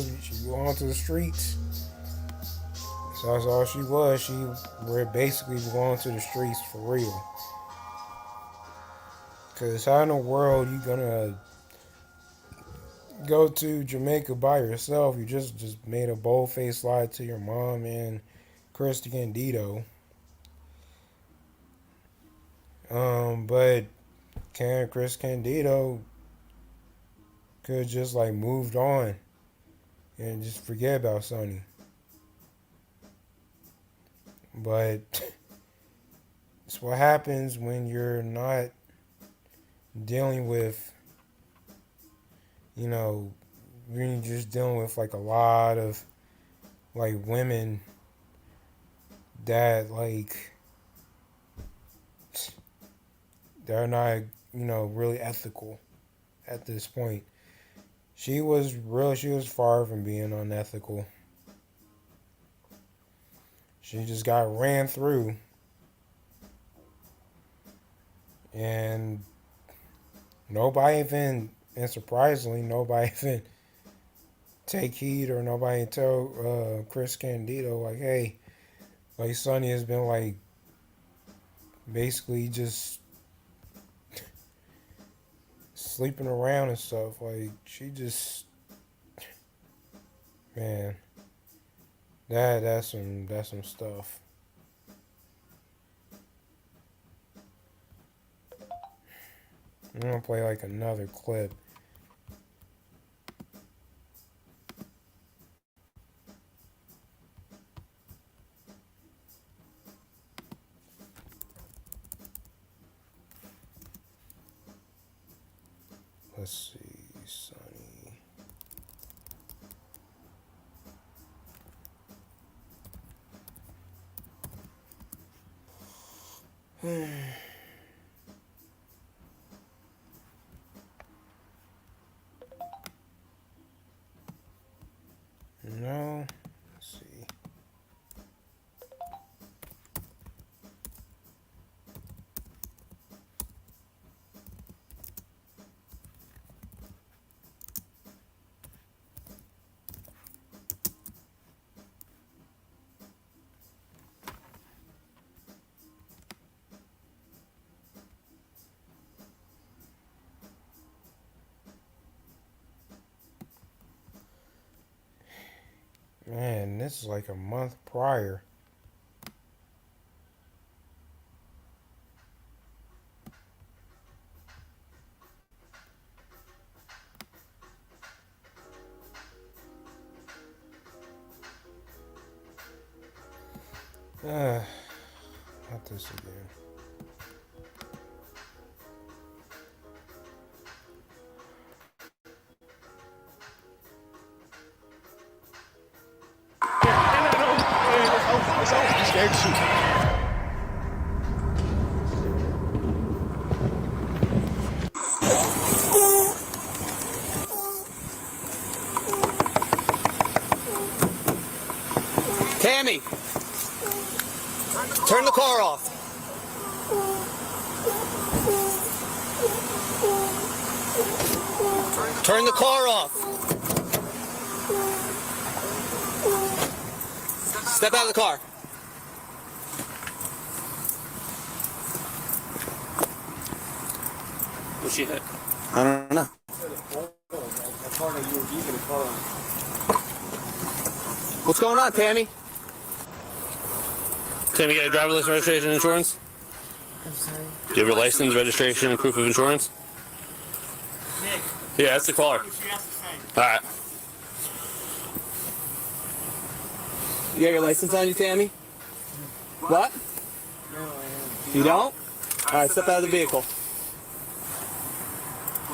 A: went onto the streets. So that's all she was. She were basically going to the streets for real. Because how in the world you gonna go to Jamaica by yourself? You just made a bold-faced lie to your mom and Chris Candido. But Chris Candido could just like moved on and just forget about Sonny. But it's what happens when you're not dealing with, when you're just dealing with like a lot of like women that like they're not really ethical at this point. She was far from being unethical. She just got ran through. And surprisingly, nobody even take heed, or nobody tell Chris Candido like, hey, like Sonny has been like basically just sleeping around and stuff. Like, she just, man, that's some stuff. I'm gonna play like another clip. Let's see, Sonny. No. Let's see. Man, this is like a month prior. Not this again.
T: Tammy, turn the car off. Turn the car off. Step out of the car. What's she hit? I don't know. What's going on, Tammy? Tammy, you got your driver's license, registration, and insurance?
U: I'm sorry.
T: Do you have your license, registration, and proof of insurance? Yeah, that's the caller. Alright. You got your license on you, Tammy? What?
U: No, I don't.
T: You don't? Alright, step out of the vehicle.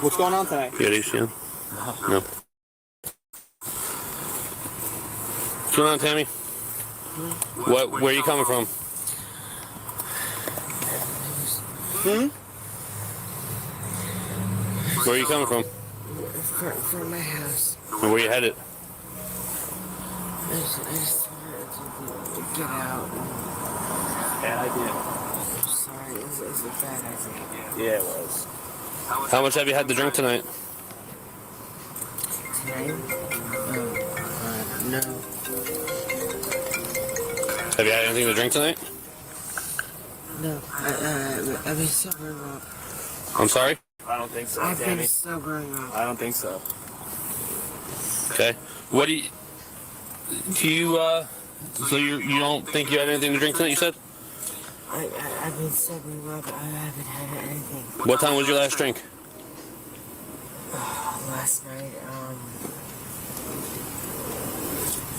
T: What's going on tonight? You got ACM? No. What's going on, Tammy? Where are you coming from? Where are you coming from?
U: From my house.
T: And where you headed?
U: I just wanted to get out.
T: Bad idea.
U: I'm sorry, it was a bad idea.
T: Yeah, it was. How much have you had to drink tonight?
U: Tonight? No.
T: Have you had anything to drink tonight?
U: No, I've been sobering up.
T: I'm sorry? I don't think so,
U: I've been sobering up.
T: I don't think so. Okay. What do you... So you don't think you had anything to drink tonight, you said?
U: I've been sobering up. I haven't had anything.
T: What time was your last drink?
U: Last night, I'm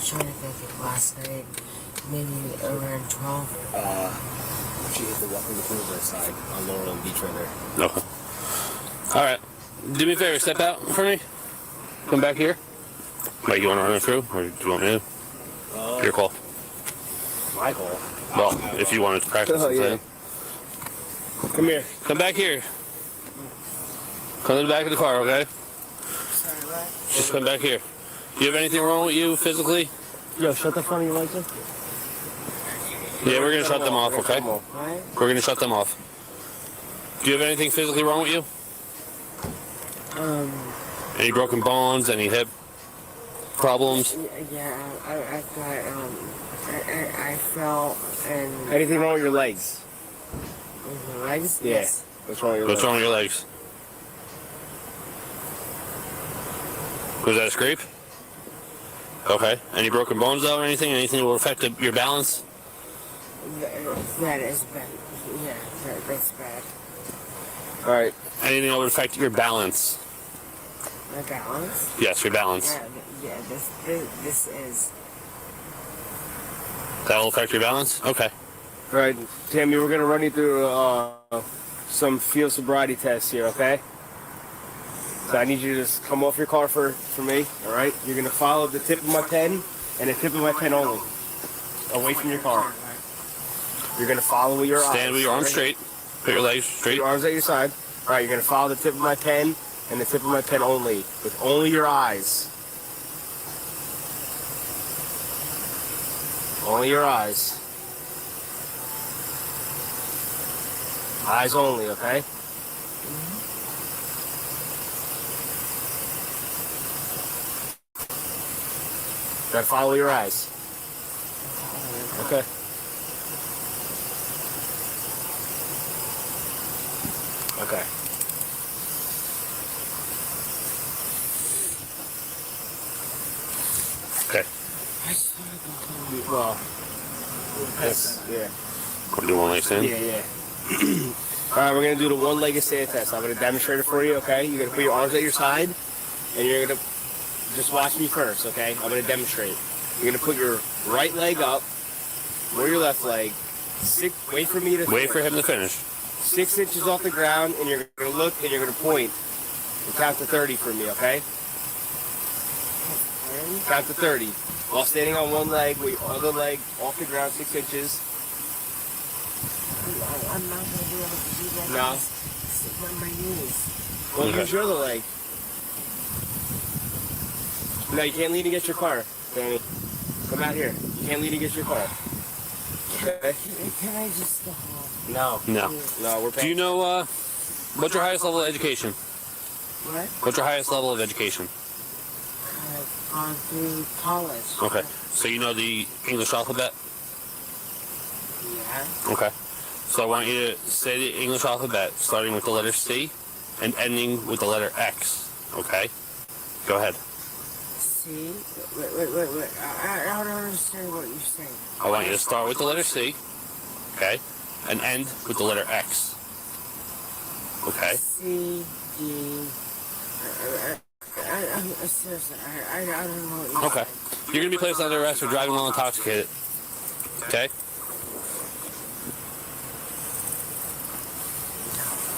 U: trying to think of last night. Maybe around 12.
T: She hit the walking the river side on Laurel and Beach right there. Okay. Alright. Do me a favor, step out for me. Come back here. Wait, you want to run it through? Or do you want me to? Your call. My call? Well, if you wanted to practice it, then. Come here. Come back here. Come to the back of the car, okay?
U: Sorry, what?
T: Just come back here. Do you have anything wrong with you physically?
U: Yo, shut the front of your lights.
T: Yeah, we're going to shut them off, okay?
U: What?
T: We're going to shut them off. Do you have anything physically wrong with you? Any broken bones? Any hip problems?
U: Yeah, I've got, I fell and...
T: Anything wrong with your legs?
U: With my legs?
T: Yeah.
U: Yes.
T: What's wrong with your legs? What's wrong with your legs? Was that a scrape? Okay. Any broken bones though or anything? Anything that will affect your balance?
U: That is bad. Yeah, that's bad.
T: All right. Anything that would affect your balance?
U: My balance?
T: Yes, your balance.
U: Yeah, this is.
T: That will affect your balance? Okay.
B: All right, Tammy, we're going to run you through some field sobriety tests here, okay? So I need you to just come off your car for me, all right? You're going to follow the tip of my pen and the tip of my pen only, away from your car. You're going to follow with your eyes.
T: Stand with your arms straight. Put your legs straight.
B: Your arms at your side. All right, you're going to follow the tip of my pen and the tip of my pen only, with only your eyes. Only your eyes. Eyes only, okay? Gotta follow your eyes. Okay. Okay.
T: Okay.
B: Well, that's, yeah.
T: We'll do one leg stand?
B: Yeah. All right, we're going to do the one-legged stand test. I'm going to demonstrate it for you, okay? You're going to put your arms at your side, and you're going to just watch me first, okay? I'm going to demonstrate. You're going to put your right leg up, or your left leg. Wait for me to
T: Wait for him to finish.
B: 6 inches off the ground, and you're going to look, and you're going to point. And count to 30 for me, okay? Count to 30. While standing on one leg, with your other leg off the ground 6 inches.
U: I'm not going to be able to do that.
B: No.
U: Sit on my knees.
B: Well,
T: Okay.
B: use your other leg. No, you can't lean against your car, Danny. Come out here. You can't lean against your car. Okay?
U: Can I just go home?
B: No.
T: No.
B: We're
T: Do you know, what's your highest level of education?
U: What?
T: What's your highest level of education?
U: I've gone through college.
T: Okay. So you know the English alphabet?
U: Yeah.
T: Okay. So I want you to say the English alphabet, starting with the letter C and ending with the letter X. Okay? Go ahead.
U: See? Wait. I don't understand what you're saying.
T: I want you to start with the letter C, okay, and end with the letter X. Okay?
U: C, D. Seriously, I don't know what you're
T: Okay. You're going to be placed under arrest for driving while intoxicated. Okay?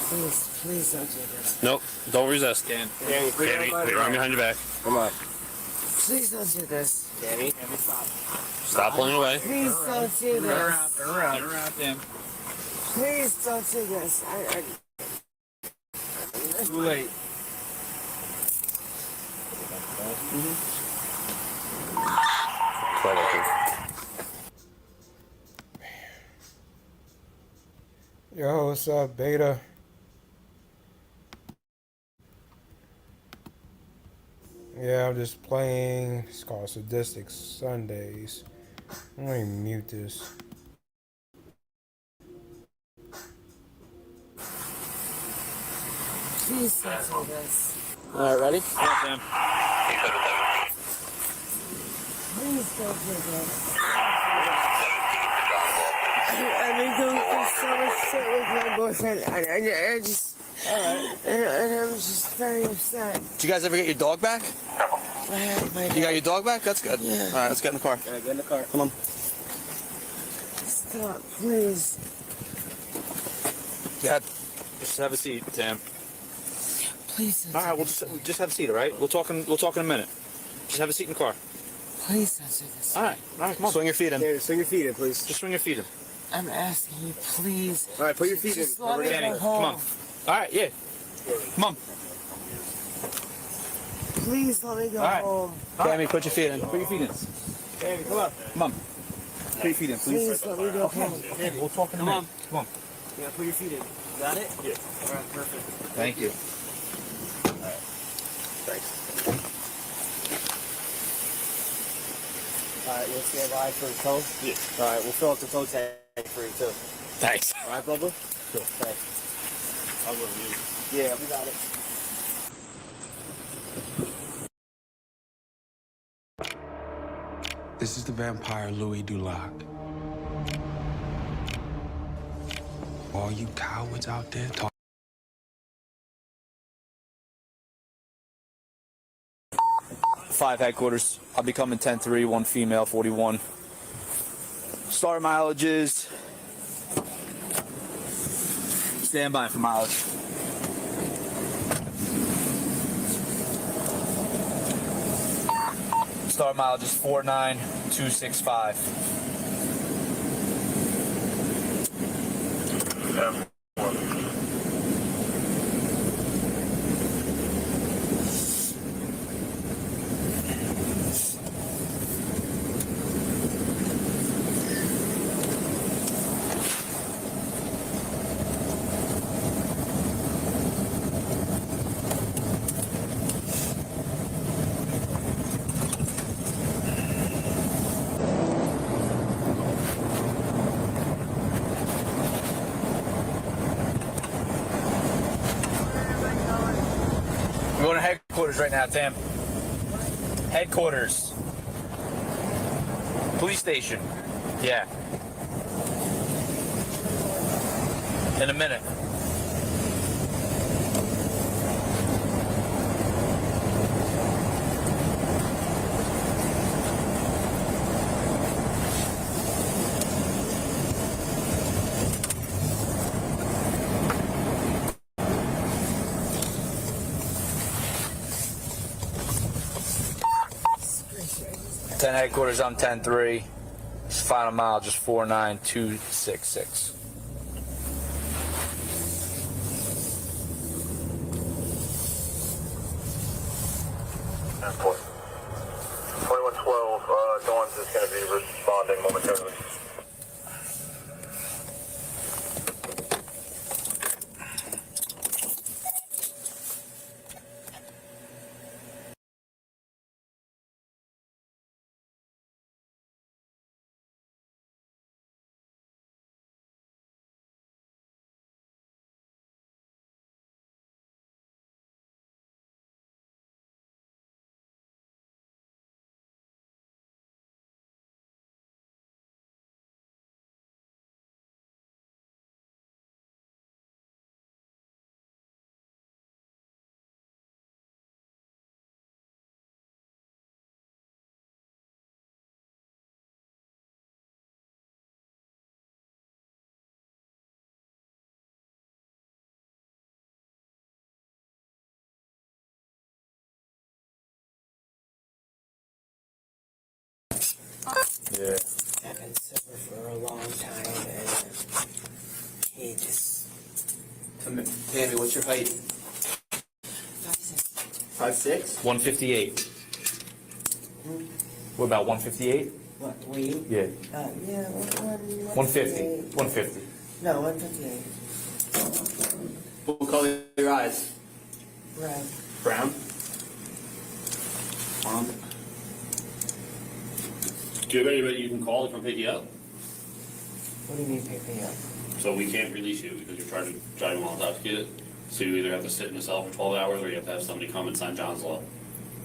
U: Please don't do this.
T: Nope. Don't resist.
B: Danny,
T: put your arm behind your back.
B: Come on.
U: Please don't do this.
B: Danny,
T: Stop pulling away.
U: Please don't do this.
B: Turn around, Dan.
U: Please don't do this.
B: Too late.
A: Yo, what's up, Beta? Yeah, I'm just playing. It's called Sadistic Sundays. I'm gonna mute this.
U: Please don't do this.
B: All right, ready?
U: Please don't do this. I've been going through so much shit with my boyfriend. I just... And I'm just very upset.
V: Did you guys ever get your dog back?
U: I have my
V: You got your dog back? That's good.
U: Yeah.
V: All right, let's get in the car.
B: All right, get in the car.
V: Come on.
U: Stop, please.
V: Dad, just have a seat, Tam.
U: Please don't
V: All right,
U: do
V: we'll
U: this.
V: just have a seat, all right? We'll talk in a minute. Just have a seat in the car.
U: Please don't do this.
V: All right, come on. Swing your feet in.
B: Danny, swing your feet in, please.
V: Just swing your feet in.
U: I'm asking you, please.
B: All right, put your feet in.
U: Just let me
V: Danny,
U: go
V: come on.
U: home.
V: All right, yeah. Come on.
U: Please let me go
V: All right.
U: home.
V: Tammy, put your feet in. Put your feet in.
B: Danny, come on.
V: Come on. Put your feet in, please.
U: Please let me go home.
V: Danny, we'll talk in a minute. Come on.
B: Yeah, put your feet in. Got it? Yeah. All right, perfect.
V: Thank you.
B: Thanks. All right, you'll stand by for the tow? Yeah. All right, we'll fill up the tow tank for you, too.
V: Thanks.
B: All right, Bubba? Sure. Thanks. I'll go with you. Yeah, we got it.
W: This is the vampire Louis Dulac. All you cowards out there talking
V: 5 headquarters. I'll be coming 10-3, 1 female, 41. Start mileages. Stand by for mileage. Start mileage is 49265. We're going to headquarters right now, Tim. Headquarters. Police station. Yeah. In a minute. Ten headquarters, I'm 10-3. Final mile, just 49266.
C: Airport. 2112, Dawn's is going to be responding momentarily.
V: Yeah.
U: I've been sober for a long time, and he just...
V: Tammy, what's your height? 5'6"? 158. What about 158?
U: What, weed?
V: Yeah.
U: Yeah,
V: 150. 150.
U: No, 158.
V: What color are your eyes?
U: Right.
V: Brown.
T: Do you have anybody you can call to come pick you up?
U: What do you mean pick me up?
T: So we can't release you because you're driving while intoxicated. So you either have to sit in a cell for 12 hours or you have to have somebody come and sign John's law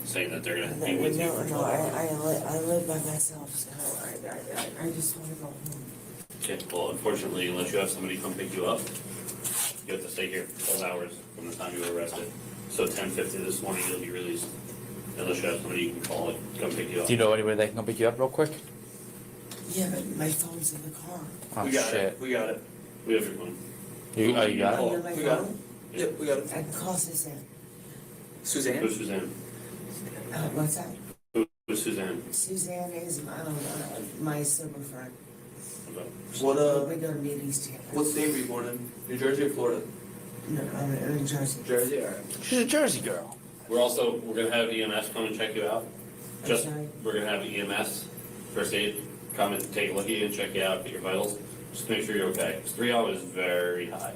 T: saying that they're going to be with you for 12 hours.
U: I live by myself, so I just want to go home.
T: Okay, well, unfortunately, unless you have somebody come pick you up, you have to stay here 12 hours from the time you were arrested. So 10:50 this morning, you'll be released. Unless you have somebody you can call it, come pick you up.
V: Do you know anybody that can come pick you up real quick?
U: Yeah, but my phone's in the car.
V: Oh,
T: We got
V: shit.
T: it. We got it. We have your phone.
V: You got it?
U: You have my
T: We got it.
U: phone?
T: Yep, we got it.
U: I can call Suzanne.
V: Suzanne?
T: Who's Suzanne?
U: What's that?
T: Who's Suzanne?
U: Suzanne is my sober friend.
T: Okay.
V: What,
U: We go to meetings together.
V: What state were you born in? New Jersey or Florida?
U: No, I'm in Jersey.
V: Jersey, alright. She's a Jersey girl.
T: We're going to have EMS come and check you out. We're going to have EMS, first aid, come and take a look at you and check you out, get your vitals. Just make sure you're okay. 3-0 is very high.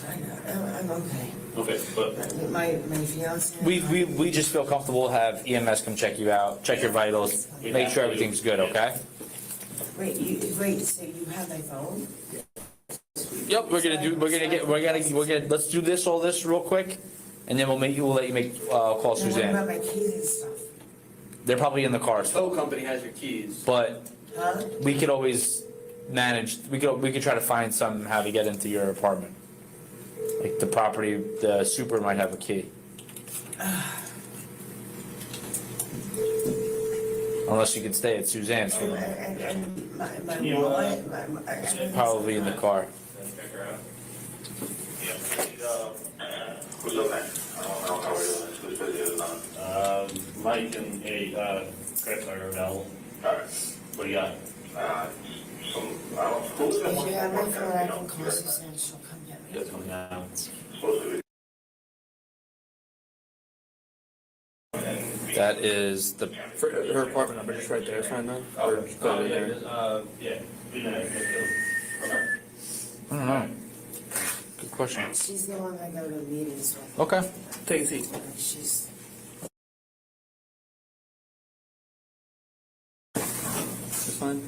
U: I know, I'm okay.
T: Okay, but
U: My fiance.
V: We just feel comfortable to have EMS come check you out, check your vitals, make sure everything's good, okay?
U: Wait, so you have my phone?
V: Yep, let's do all this real quick, and then we'll let you call
U: What about
V: Suzanne.
U: my keys and stuff?
V: They're probably in the car still, Tow company has your keys. but
U: Huh?
V: we could always manage, we could try to find how to get into your apartment. Like the property, the super might have a key. Unless you could stay at Suzanne's for the
U: And my wallet,
V: It's probably in the car.
F: Mike and Chris are available. What do you got?
U: if you have my phone, I can call Suzanne, she'll come get me.
V: Come down. That is her apartment number, just right there. Find that. Or just put it in there.
F: Yeah.
V: I don't know. Good question.
U: She's the one I go to meetings with.
V: Okay. Take a seat.
U: She's.
V: It's fine.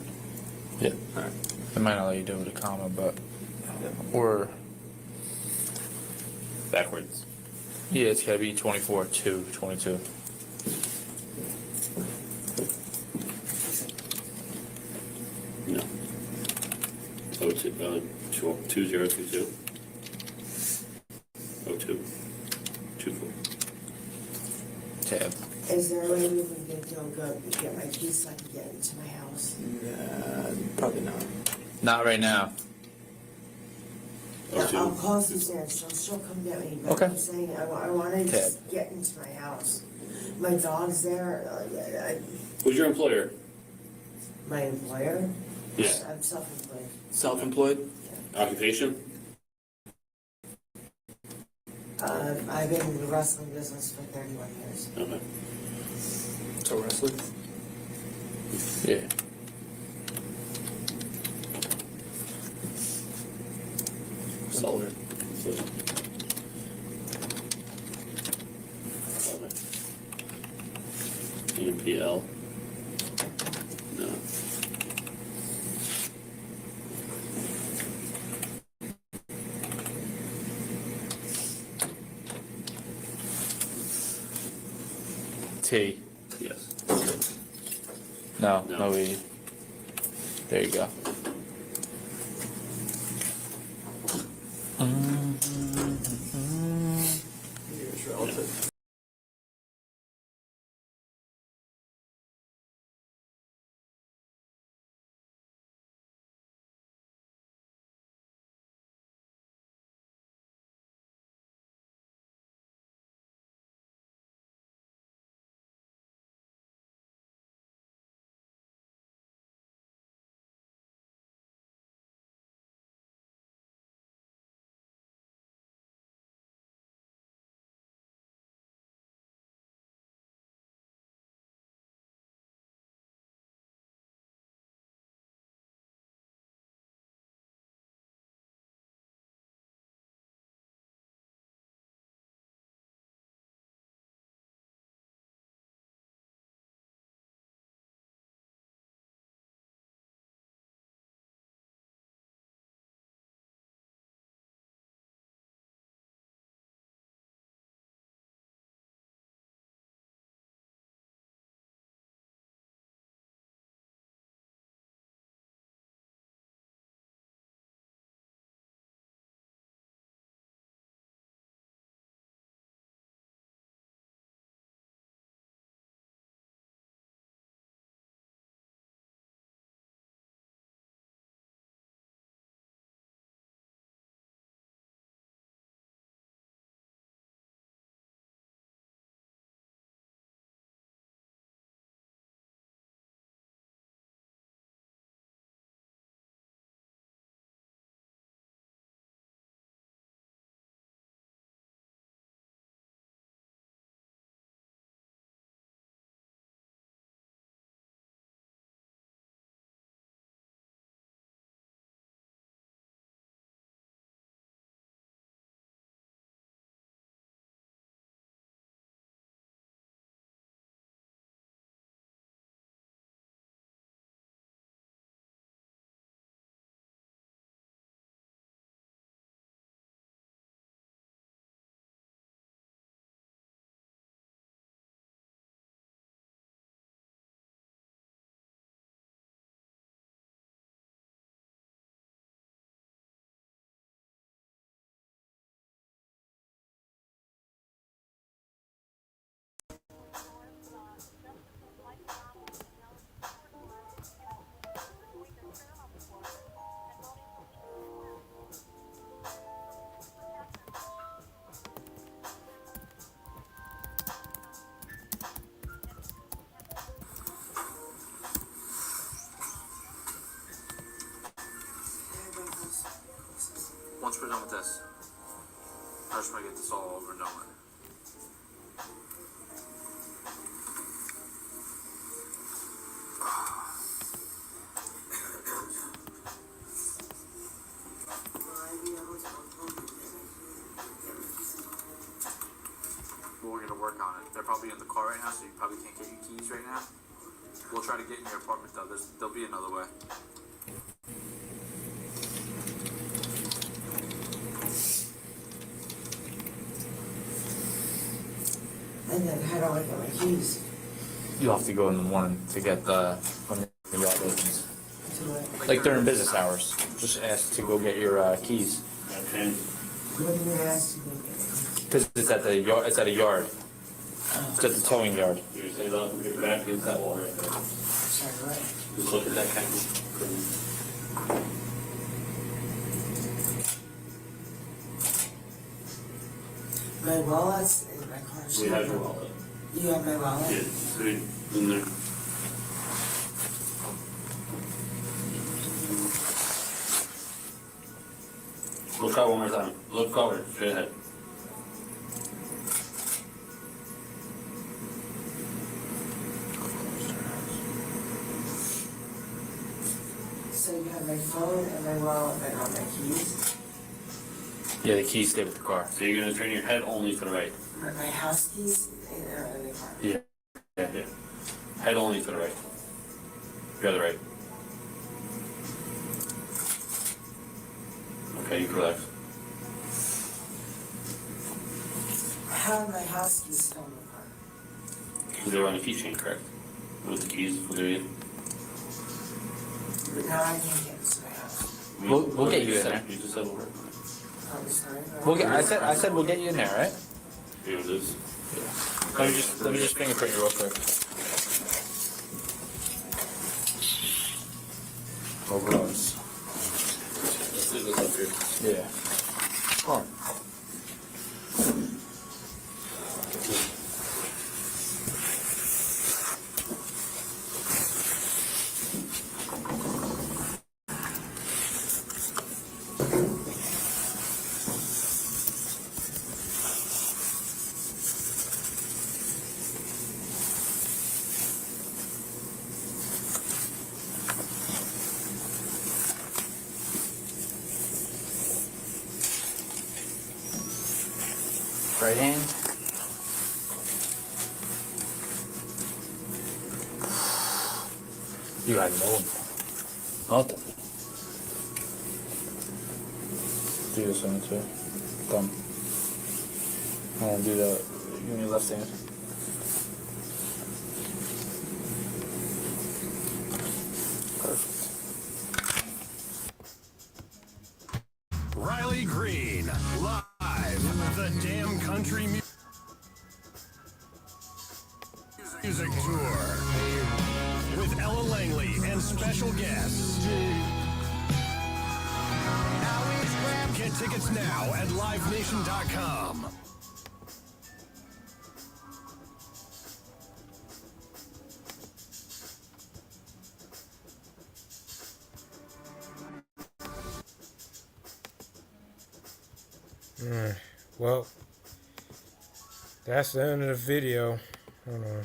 V: Yeah. All right. They might not let you do it with a comma, but or
T: Backwards.
V: yeah, it's gotta be 24 to 22.
T: No. 2022. 02. 24.
V: Tab.
U: Is there a way we can get my keys so I can get into my house?
V: Probably not. Not right now.
U: Yeah, I'll call Suzanne, she'll come get me, but
V: Okay.
U: I'm saying, I wanna just get into my house. My dog's there,
T: Who's your employer?
U: my employer?
T: Yeah.
U: I'm self-employed.
V: Self-employed?
T: Occupation?
U: I've been in the wrestling business for 31 years.
T: Okay.
V: So wrestling? Yeah.
T: Solid. EMPL. No.
V: T.
T: Yes.
V: No, no E. There you go. Here's relative. once we're done with this, I just want to get this all over and done with. We're gonna work on it. They're probably in the car right now, so you probably can't get your keys right now. We'll try to get in your apartment though. There'll be another way.
U: And then how do I get my keys?
V: You'll have to go in the morning to get when the yard opens. Like during business hours. Just ask to go get your keys.
U: What do you ask to go get?
V: Because it's at the yard. It's at a yard. It's at the towing yard.
F: You say that, your back against that wall right there.
U: Sorry, what?
F: Just look at that kind of.
U: My wallet's in my car.
F: We have your wallet.
U: You have my wallet?
F: Yeah, it's in there. Look out one more time. Look forward, straight ahead.
U: So you have my phone and my wallet, but not my keys?
V: Yeah, the keys stay with the car.
F: So you're gonna turn your head only to the right.
U: My house keys in the car?
F: Yeah. Head only to the right. The other right. Okay, you can relax.
U: How are my house keys still in the car?
F: Because they were on a keychain, correct? With the keys, with the.
U: But now I can't get into my house.
V: We'll get you in there.
F: You just said we'll work.
U: I'm sorry.
V: We'll get. I said we'll get you in there, right?
F: Here it is.
V: Let me just fingerprint you real quick. Over us.
F: Let's do this up here.
V: Yeah. Come on. Right hand. You got nothing. Do this one too. Thumb. And do the in your left hand. Perfect.
G: Riley Green, live, the Damn Country Music Tour, with Ella Langley and special guests. Get tickets now at livenation.com.
A: Well, that's the end of the video. Hold on.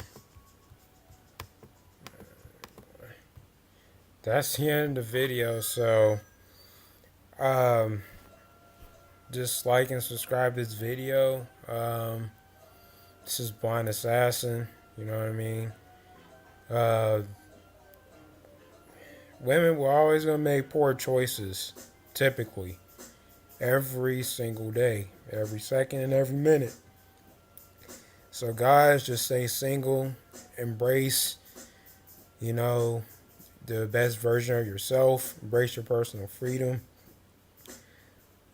A: That's the end of the video. So, just like and subscribe to this video. This is Blind Assassin. You know what I mean? Women were always gonna make poor choices, typically. Every single day, every second and every minute. So guys, just stay single, embrace, the best version of yourself, embrace your personal freedom,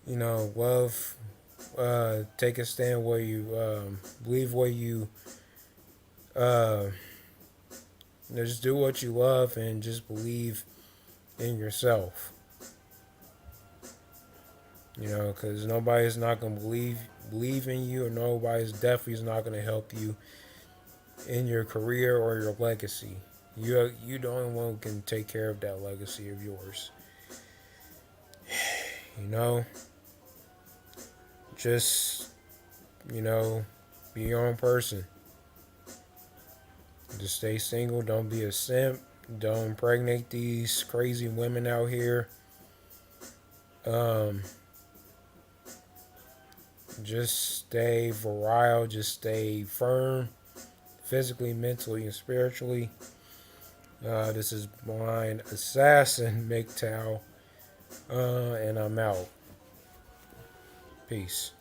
A: love, take a stand where you believe where you just do what you love and just believe in yourself. Because nobody's not going to believe in you, or nobody's definitely not going to help you in your career or your legacy. You the only one who can take care of that legacy of yours. just, be your own person. Just stay single. Don't be a simp. Don't impregnate these crazy women out here. Just stay virile. Just stay firm, physically, mentally, and spiritually. This is Blind Assassin MGTOW, and I'm out. Peace.